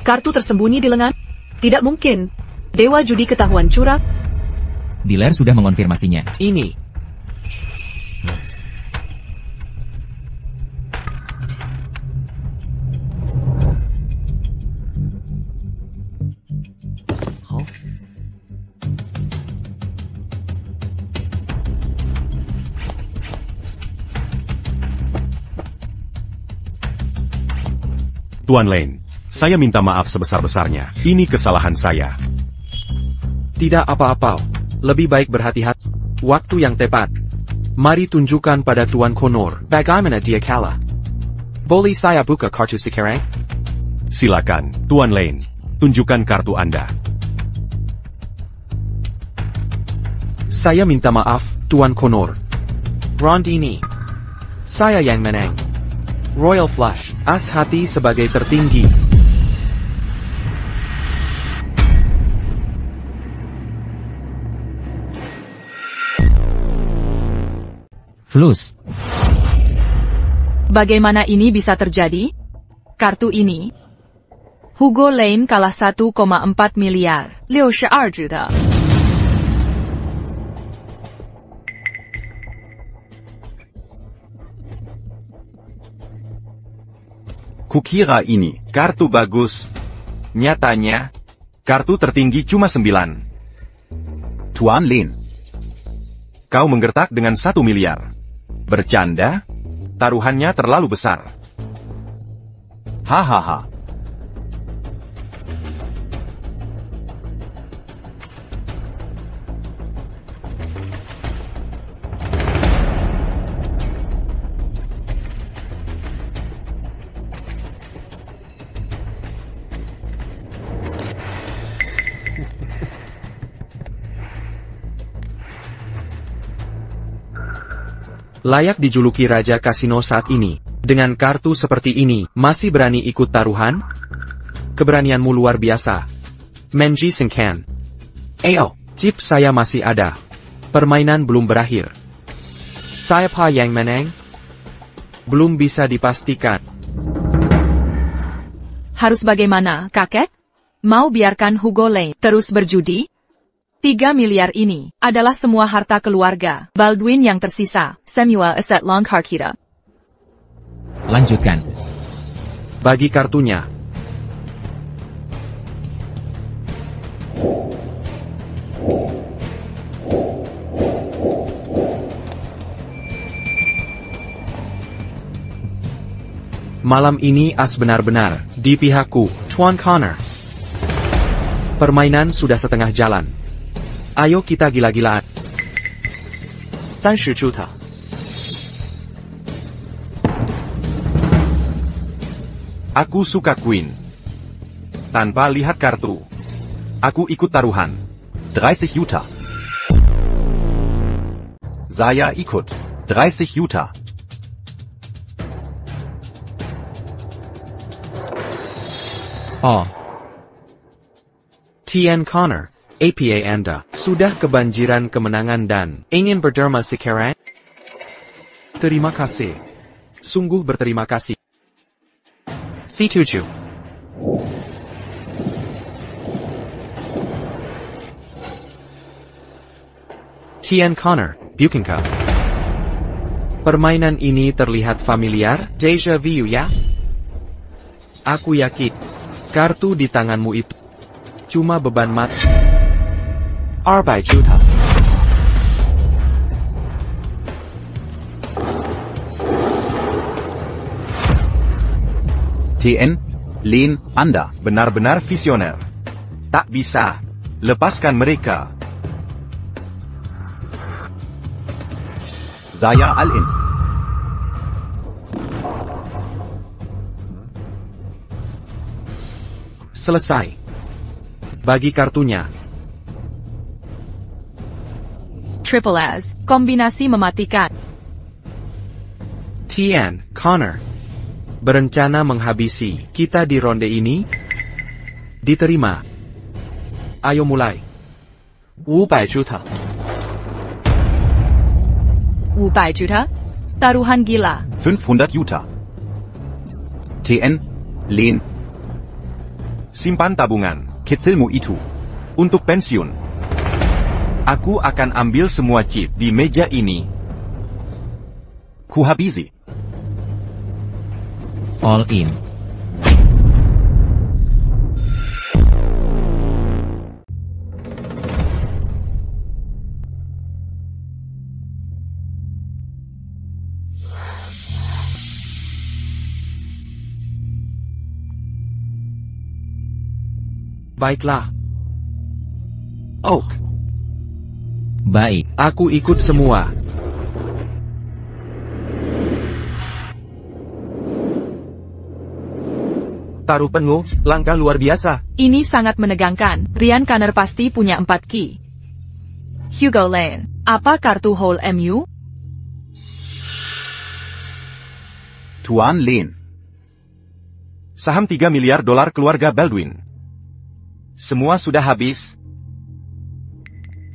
Kartu tersembunyi di lengan? Tidak mungkin. Dewa judi ketahuan curang. Dealer sudah mengonfirmasinya. Ini. Tuan Lane, saya minta maaf sebesar-besarnya. Ini kesalahan saya. Tidak apa-apa. Lebih baik berhati-hati. Waktu yang tepat. Mari tunjukkan pada Tuan Connor bagaimana dia kalah. Boleh saya buka kartu sekarang? Silakan, Tuan Lane. Tunjukkan kartu Anda. Saya minta maaf, Tuan Connor. Round ini, saya yang menang. Royal Flush, as hati sebagai tertinggi. Flus. Bagaimana ini bisa terjadi? Kartu ini. Hugo Lane kalah 1,4 miliar. 62 juta. Kukira ini kartu bagus. Nyatanya, kartu tertinggi cuma 9. Tuan Lane. Kau menggertak dengan 1 miliar. Bercanda? Taruhannya terlalu besar. Hahaha. Layak dijuluki Raja Kasino saat ini. Dengan kartu seperti ini, masih berani ikut taruhan? Keberanianmu luar biasa. Menji Sengkan. Ayo, chip saya masih ada. Permainan belum berakhir. Siapa yang menang? Belum bisa dipastikan. Harus bagaimana, kakek? Mau biarkan Hugo Lane terus berjudi? 3 miliar ini adalah semua harta keluarga Baldwin yang tersisa. Semua aset Longcar kita. Lanjutkan. Bagi kartunya. Malam ini as benar-benar di pihakku, Tuan Connor. Permainan sudah setengah jalan. Ayo kita gila-gilaan. 30 juta. Aku suka Queen. Tanpa lihat kartu. Aku ikut taruhan. 30 Juta. Saya ikut. 30 Juta. Oh. Tian Connor, APA Anda, sudah kebanjiran kemenangan dan ingin berderma sekarang? Terima kasih. Sungguh berterima kasih. C7. Tian Connor, Bukinka. Permainan ini terlihat familiar, deja vu ya? Aku yakin, kartu di tanganmu itu cuma beban mata. 200 juta. TN, Lane, Anda. Benar-benar visioner. Tak bisa. Lepaskan mereka. Saya all-in. Selesai. Bagi kartunya. Triple as, kombinasi mematikan. Tian, Connor. Berencana menghabisi kita di ronde ini? Diterima. Ayo mulai. 500 juta. 500 juta? Taruhan gila. 500 Juta. TN, Lane. Simpan tabungan. Kitzelmu itu. Untuk pensiun. Aku akan ambil semua chip di meja ini. Kuhabisi. All in. Baiklah. Oak. Baik. Aku ikut semua. Taruh penuh, langkah luar biasa. Ini sangat menegangkan. Ryan Connor pasti punya 4 key. Hugo Lane, apa kartu Hole MU? Tuan Lane. Saham 3 miliar dolar keluarga Baldwin. Semua sudah habis.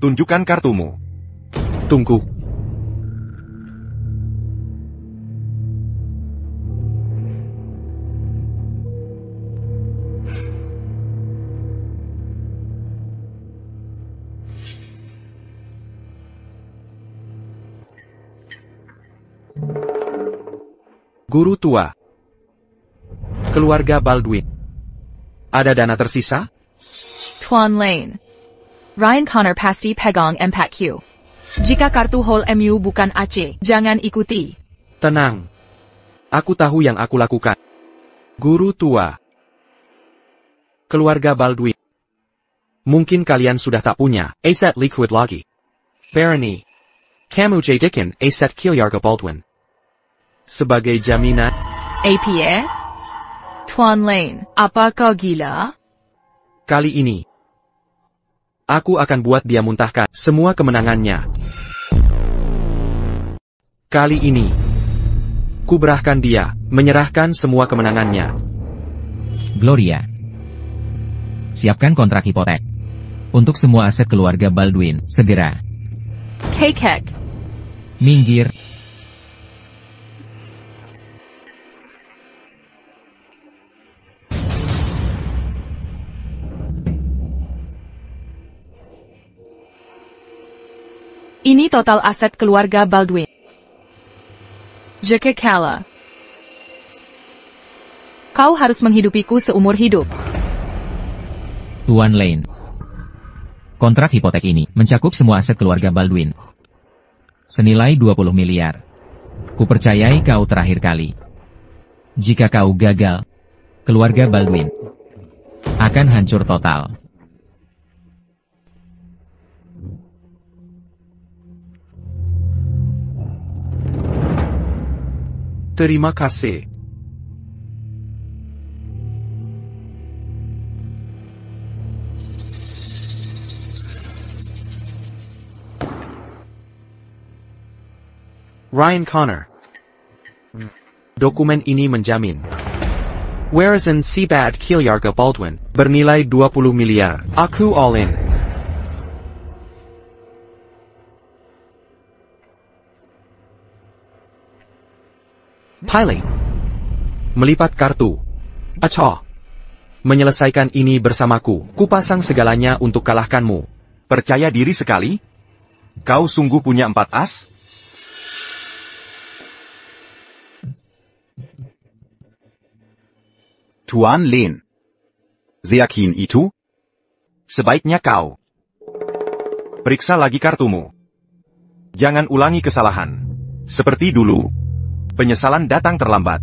Tunjukkan kartumu. Tunggu. Guru tua. Keluarga Baldwin. Ada dana tersisa? Tuan Lane. Ryan Connor pasti pegang 4Q. Jika kartu Hole MU bukan AC, jangan ikuti. Tenang. Aku tahu yang aku lakukan. Guru tua. Keluarga Baldwin. Mungkin kalian sudah tak punya aset liquid lagi. Barony. Kamu jadikan aset keluarga Baldwin. Sebagai jaminan. APA? Tuan Lane, apa kau gila? Kali ini. Aku akan buat dia muntahkan semua kemenangannya. Kali ini, kuberahkan dia, menyerahkan semua kemenangannya. Gloria. Siapkan kontrak hipotek. Untuk semua aset keluarga Baldwin, segera. Kekek. Minggir. Ini total aset keluarga Baldwin. Jake Kala. Kau harus menghidupiku seumur hidup. Tuan Lane. Kontrak hipotek ini mencakup semua aset keluarga Baldwin. Senilai 20 miliar. Kupercayai kau terakhir kali. Jika kau gagal, keluarga Baldwin akan hancur total. Terima kasih. Ryan Connor. Dokumen ini menjamin Warren Seabad Kilyarga Baldwin bernilai 20 miliar. Aku all in. Pilot. Melipat kartu. Acah. Menyelesaikan ini bersamaku. Kupasang segalanya untuk kalahkanmu. Percaya diri sekali? Kau sungguh punya 4 as? Tuan Lane. Zeakin itu? Sebaiknya kau periksa lagi kartumu. Jangan ulangi kesalahan. Seperti dulu. Penyesalan datang terlambat.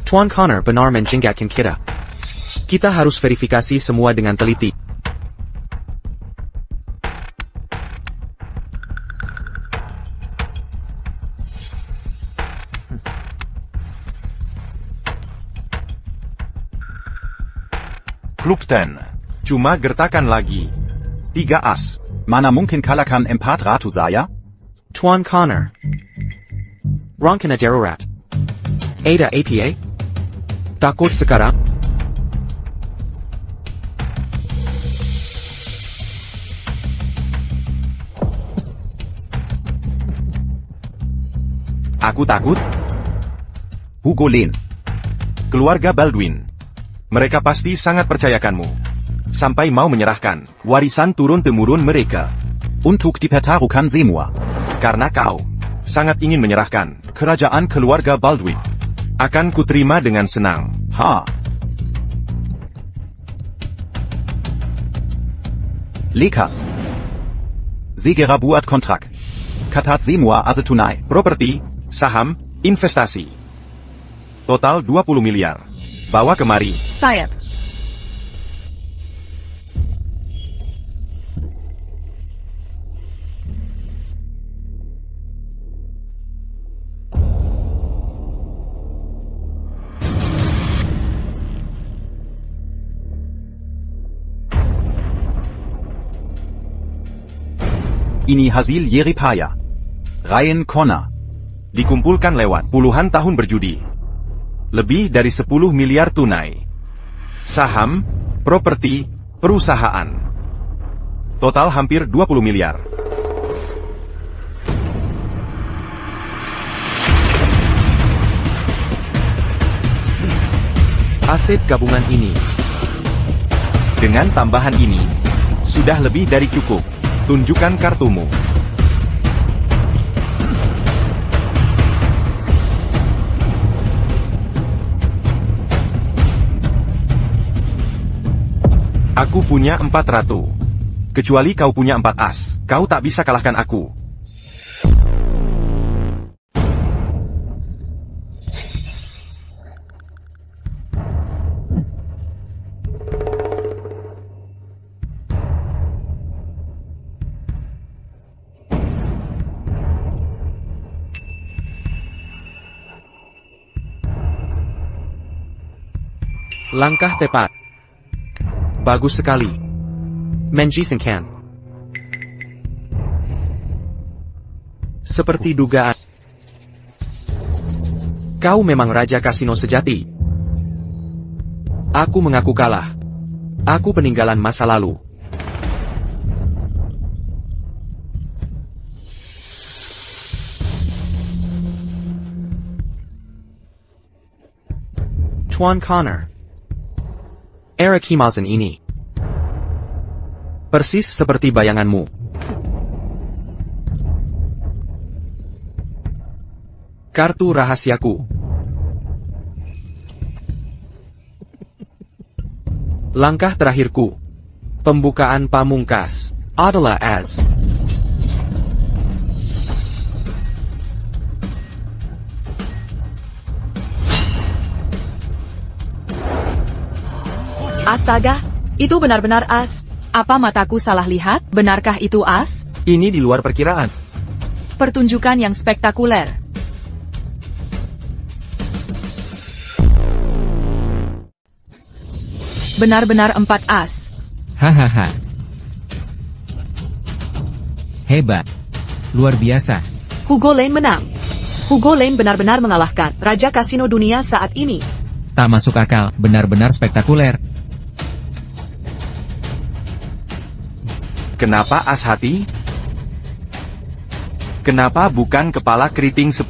Tuan Connor benar menjengkelkan kita. Kita harus verifikasi semua dengan teliti. Klub 10. Cuma gertakan lagi. 3 as. Mana mungkin kalahkan 4 ratu saya? Tuan Connor. Rangkana darurat. Ada APA? Takut sekarang? Aku takut? Hugo Lane. Keluarga Baldwin. Mereka pasti sangat percayakanmu. Sampai mau menyerahkan warisan turun-temurun mereka. Untuk dipertaruhkan semua. Karena kau sangat ingin menyerahkan kerajaan keluarga Baldwin. Akan kuterima dengan senang. Ha. Lekas. Segera buat kontrak. Katat semua aset tunai. Properti, saham, investasi. Total 20 miliar. Bawa kemari. Sayap. Ini hasil Yeripaya. Ryan Connor. Dikumpulkan lewat puluhan tahun berjudi. Lebih dari 10 miliar tunai. Saham, properti, perusahaan. Total hampir 20 miliar. Aset gabungan ini. Dengan tambahan ini, sudah lebih dari cukup. Tunjukkan kartumu. Aku punya 4 ratu. Kecuali kau punya 4 as, kau tak bisa kalahkan aku. Langkah tepat. Bagus sekali. Menjisankan. Seperti dugaan. Kau memang raja kasino sejati. Aku mengaku kalah. Aku peninggalan masa lalu. Tuan Connor. Era Kimalzen ini. Persis seperti bayanganmu. Kartu rahasiaku. Langkah terakhirku. Pembukaan pamungkas adalah as. Astaga, itu benar-benar as. Apa mataku salah lihat? Benarkah itu as? Ini di luar perkiraan. Pertunjukan yang spektakuler. Benar-benar 4 as. Hahaha. Hebat. Luar biasa. Hugo Lane menang. Hugo Lane benar-benar mengalahkan Raja Kasino Dunia saat ini. Tak masuk akal, benar-benar spektakuler. Kenapa as hati? Kenapa bukan kepala keriting 10?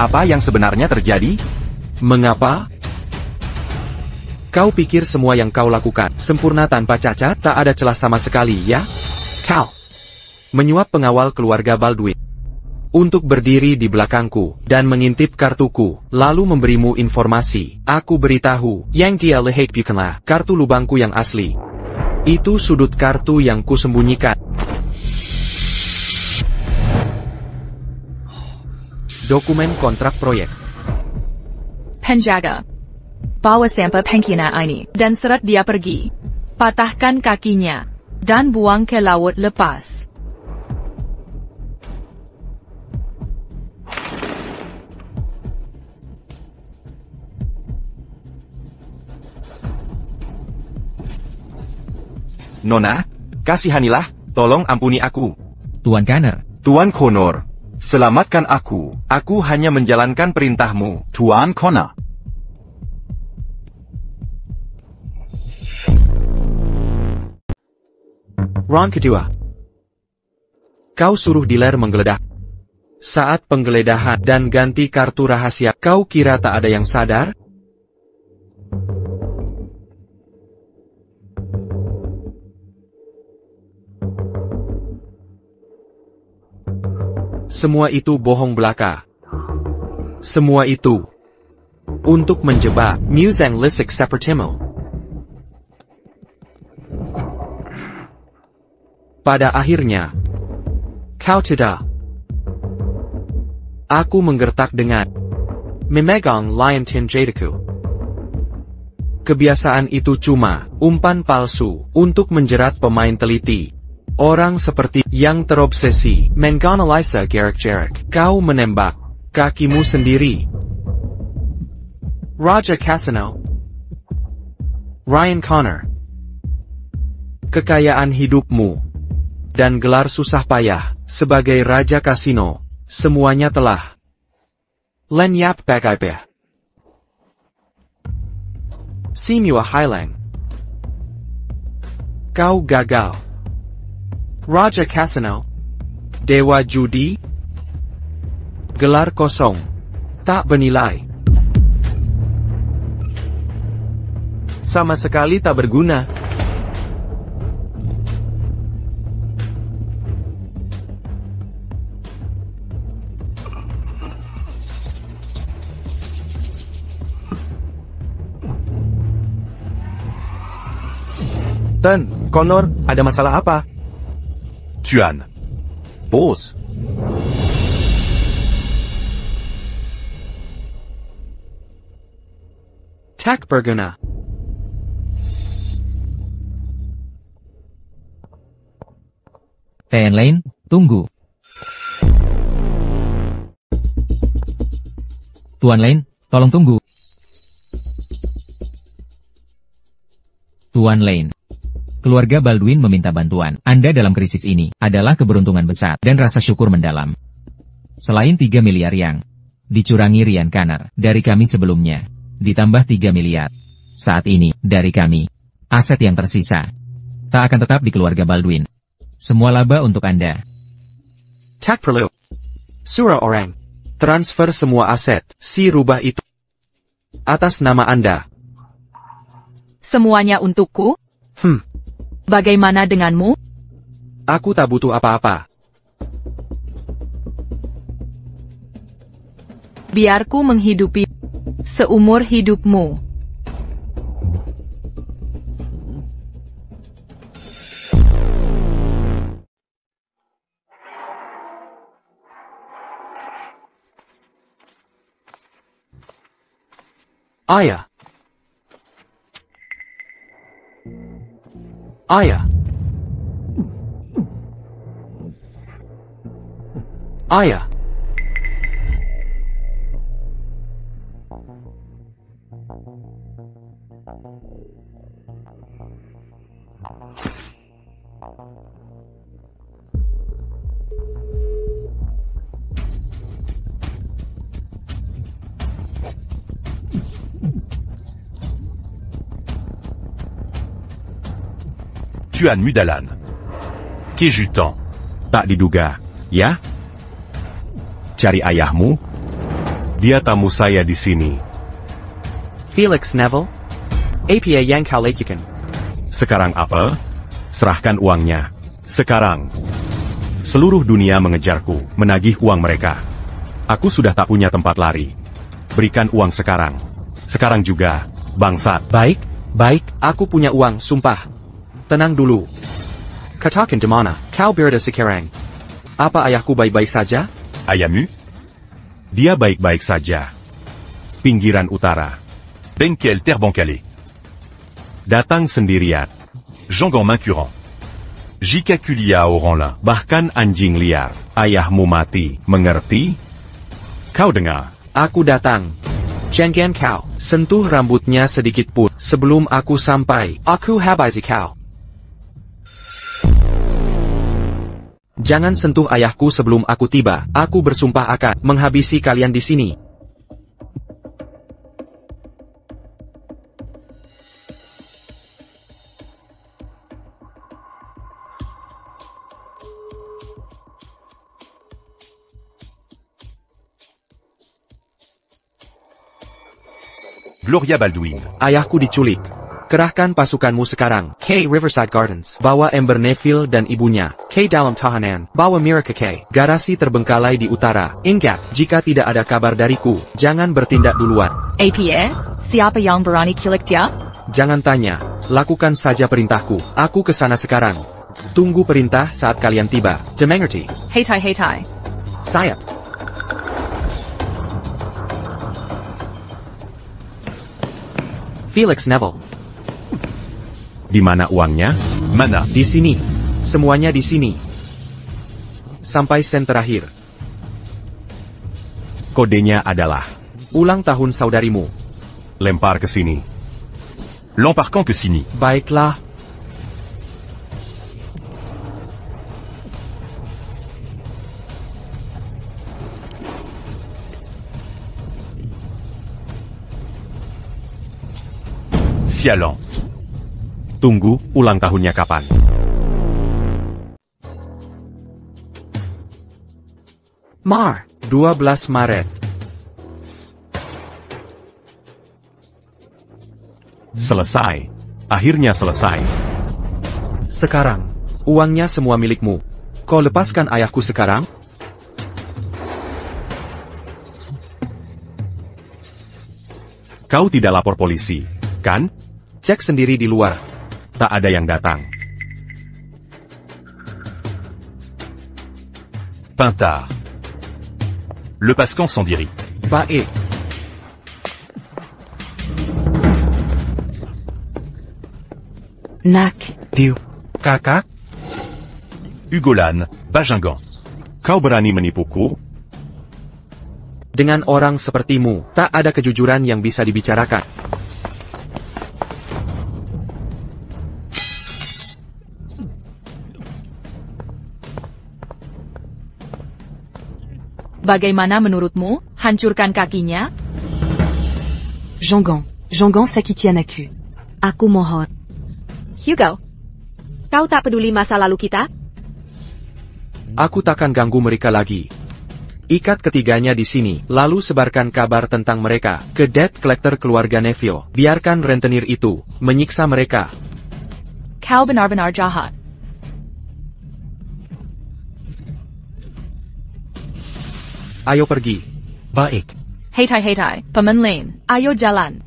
Apa yang sebenarnya terjadi? Mengapa? Kau pikir semua yang kau lakukan sempurna tanpa cacat, tak ada celah sama sekali, ya? Kau menyuap pengawal keluarga Baldwin untuk berdiri di belakangku dan mengintip kartuku, lalu memberimu informasi. Aku beritahu, yang dia lihat bukanlah kartu lubangku yang asli. Itu sudut kartu yang kusembunyikan. Dokumen kontrak proyek. Penjaga. Bawa sampah pengkina ini, dan seret dia pergi. Patahkan kakinya, dan buang ke laut lepas. Nona, kasihanilah, tolong ampuni aku. Tuan Connor. Tuan Connor, selamatkan aku. Aku hanya menjalankan perintahmu. Tuan Connor. Ron kedua. Kau suruh dealer menggeledah. Saat penggeledahan dan ganti kartu rahasia, kau kira tak ada yang sadar? Semua itu bohong belaka. Semua itu untuk menjebak Muse and Lisek sepertimu. Pada akhirnya, kau tidak. Aku menggertak dengan memegang liontin jadaku. Kebiasaan itu cuma umpan palsu untuk menjerat pemain teliti. Orang seperti yang terobsesi menganalisa gerak-gerak. Kau menembak kakimu sendiri. Raja Kasino. Ryan Connor. Kekayaan hidupmu dan gelar susah payah sebagai Raja Kasino, semuanya telah lenyap bagai. Semua hilang. Kau gagal. Raja Kasino, Dewa Judi, gelar kosong, tak bernilai. Sama sekali tak berguna. Tuan Connor, ada masalah apa? Tuan. Bos. Tak berguna. TN Lane, tunggu. Tuan Lane, tolong tunggu. Tuan Lane. Keluarga Baldwin meminta bantuan. Anda dalam krisis ini adalah keberuntungan besar dan rasa syukur mendalam. Selain 3 miliar yang dicurangi Ryan Connor dari kami sebelumnya, ditambah 3 miliar saat ini dari kami, aset yang tersisa tak akan tetap di keluarga Baldwin. Semua laba untuk Anda. Tak perlu. Surah orang. Transfer semua aset, si rubah itu atas nama Anda. Semuanya untukku? Bagaimana denganmu? Aku tak butuh apa-apa. Biarku menghidupi seumur hidupmu. Ayah. Ayah. Ayah. Tuan Mudalan. Kejutan. Tak diduga, ya? Cari ayahmu? Dia tamu saya di sini. Felix Neville? Apa yang kau lakukan? Sekarang apa? Serahkan uangnya. Sekarang. Seluruh dunia mengejarku, menagih uang mereka. Aku sudah tak punya tempat lari. Berikan uang sekarang. Sekarang juga, bangsat. Baik. Aku punya uang, sumpah. Tenang dulu. Katakan di mana kau berada sekarang? Apa ayahku baik-baik saja? Ayahmu? Dia baik-baik saja. Pinggiran utara. Bengkel Terbancalé. Datang sendirian. Jean Gormain Curant. Jika Kulia Oranla. Bahkan anjing liar. Ayahmu mati, mengerti? Kau dengar? Aku datang. Jangan kau sentuh rambutnya sedikit pun sebelum aku sampai. Aku habisi kau. Jangan sentuh ayahku sebelum aku tiba. Aku bersumpah akan menghabisi kalian di sini. Gloria Baldwin. Ayahku diculik. Kerahkan pasukanmu sekarang ke Riverside Gardens. Bawa Amber Neville dan ibunya ke dalam tahanan. Bawa Mira ke garasi terbengkalai di utara. Ingat, jika tidak ada kabar dariku, jangan bertindak duluan. APA? Siapa yang berani kilik dia? Jangan tanya, lakukan saja perintahku. Aku ke sana sekarang. Tunggu perintah saat kalian tiba. Dimengerti? Heitai. Sayap. Felix Neville. Di mana uangnya? Mana? Di sini. Semuanya di sini. Sampai sen terakhir. Kodenya adalah ulang tahun saudarimu. Lempar ke sini. L'embarquant ke sini. Baiklah. Sialan. Tunggu, ulang tahunnya kapan? Mar, 12 Maret. Selesai. Akhirnya selesai. Sekarang, uangnya semua milikmu. Kau lepaskan ayahku sekarang? Kau tidak lapor polisi, kan? Cek sendiri di luar. Tak ada yang datang. Pintard. Le Pascan s'en dirit. Baik. Nak. Tiu. Kakak? Ugolan, Bajingan. Kau berani menipuku? Dengan orang sepertimu, tak ada kejujuran yang bisa dibicarakan. Bagaimana menurutmu, hancurkan kakinya? Jangan sakiti anakku. Aku mohon. Hugo, kau tak peduli masa lalu kita? Aku takkan ganggu mereka lagi. Ikat ketiganya di sini, lalu sebarkan kabar tentang mereka ke debt collector keluarga Neville. Biarkan rentenir itu menyiksa mereka. Kau benar-benar jahat. Ayo pergi. Baik. Hetai, paman Lane, ayo jalan.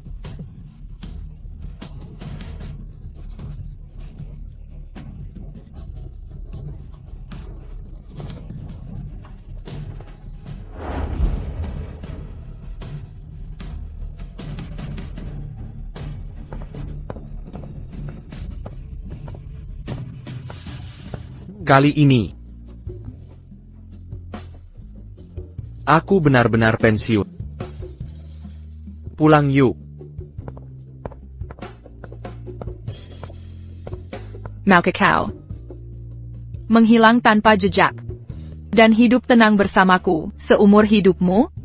Kali ini, aku benar-benar pensiun. Pulang yuk. Maukah kau menghilang tanpa jejak dan hidup tenang bersamaku seumur hidupmu?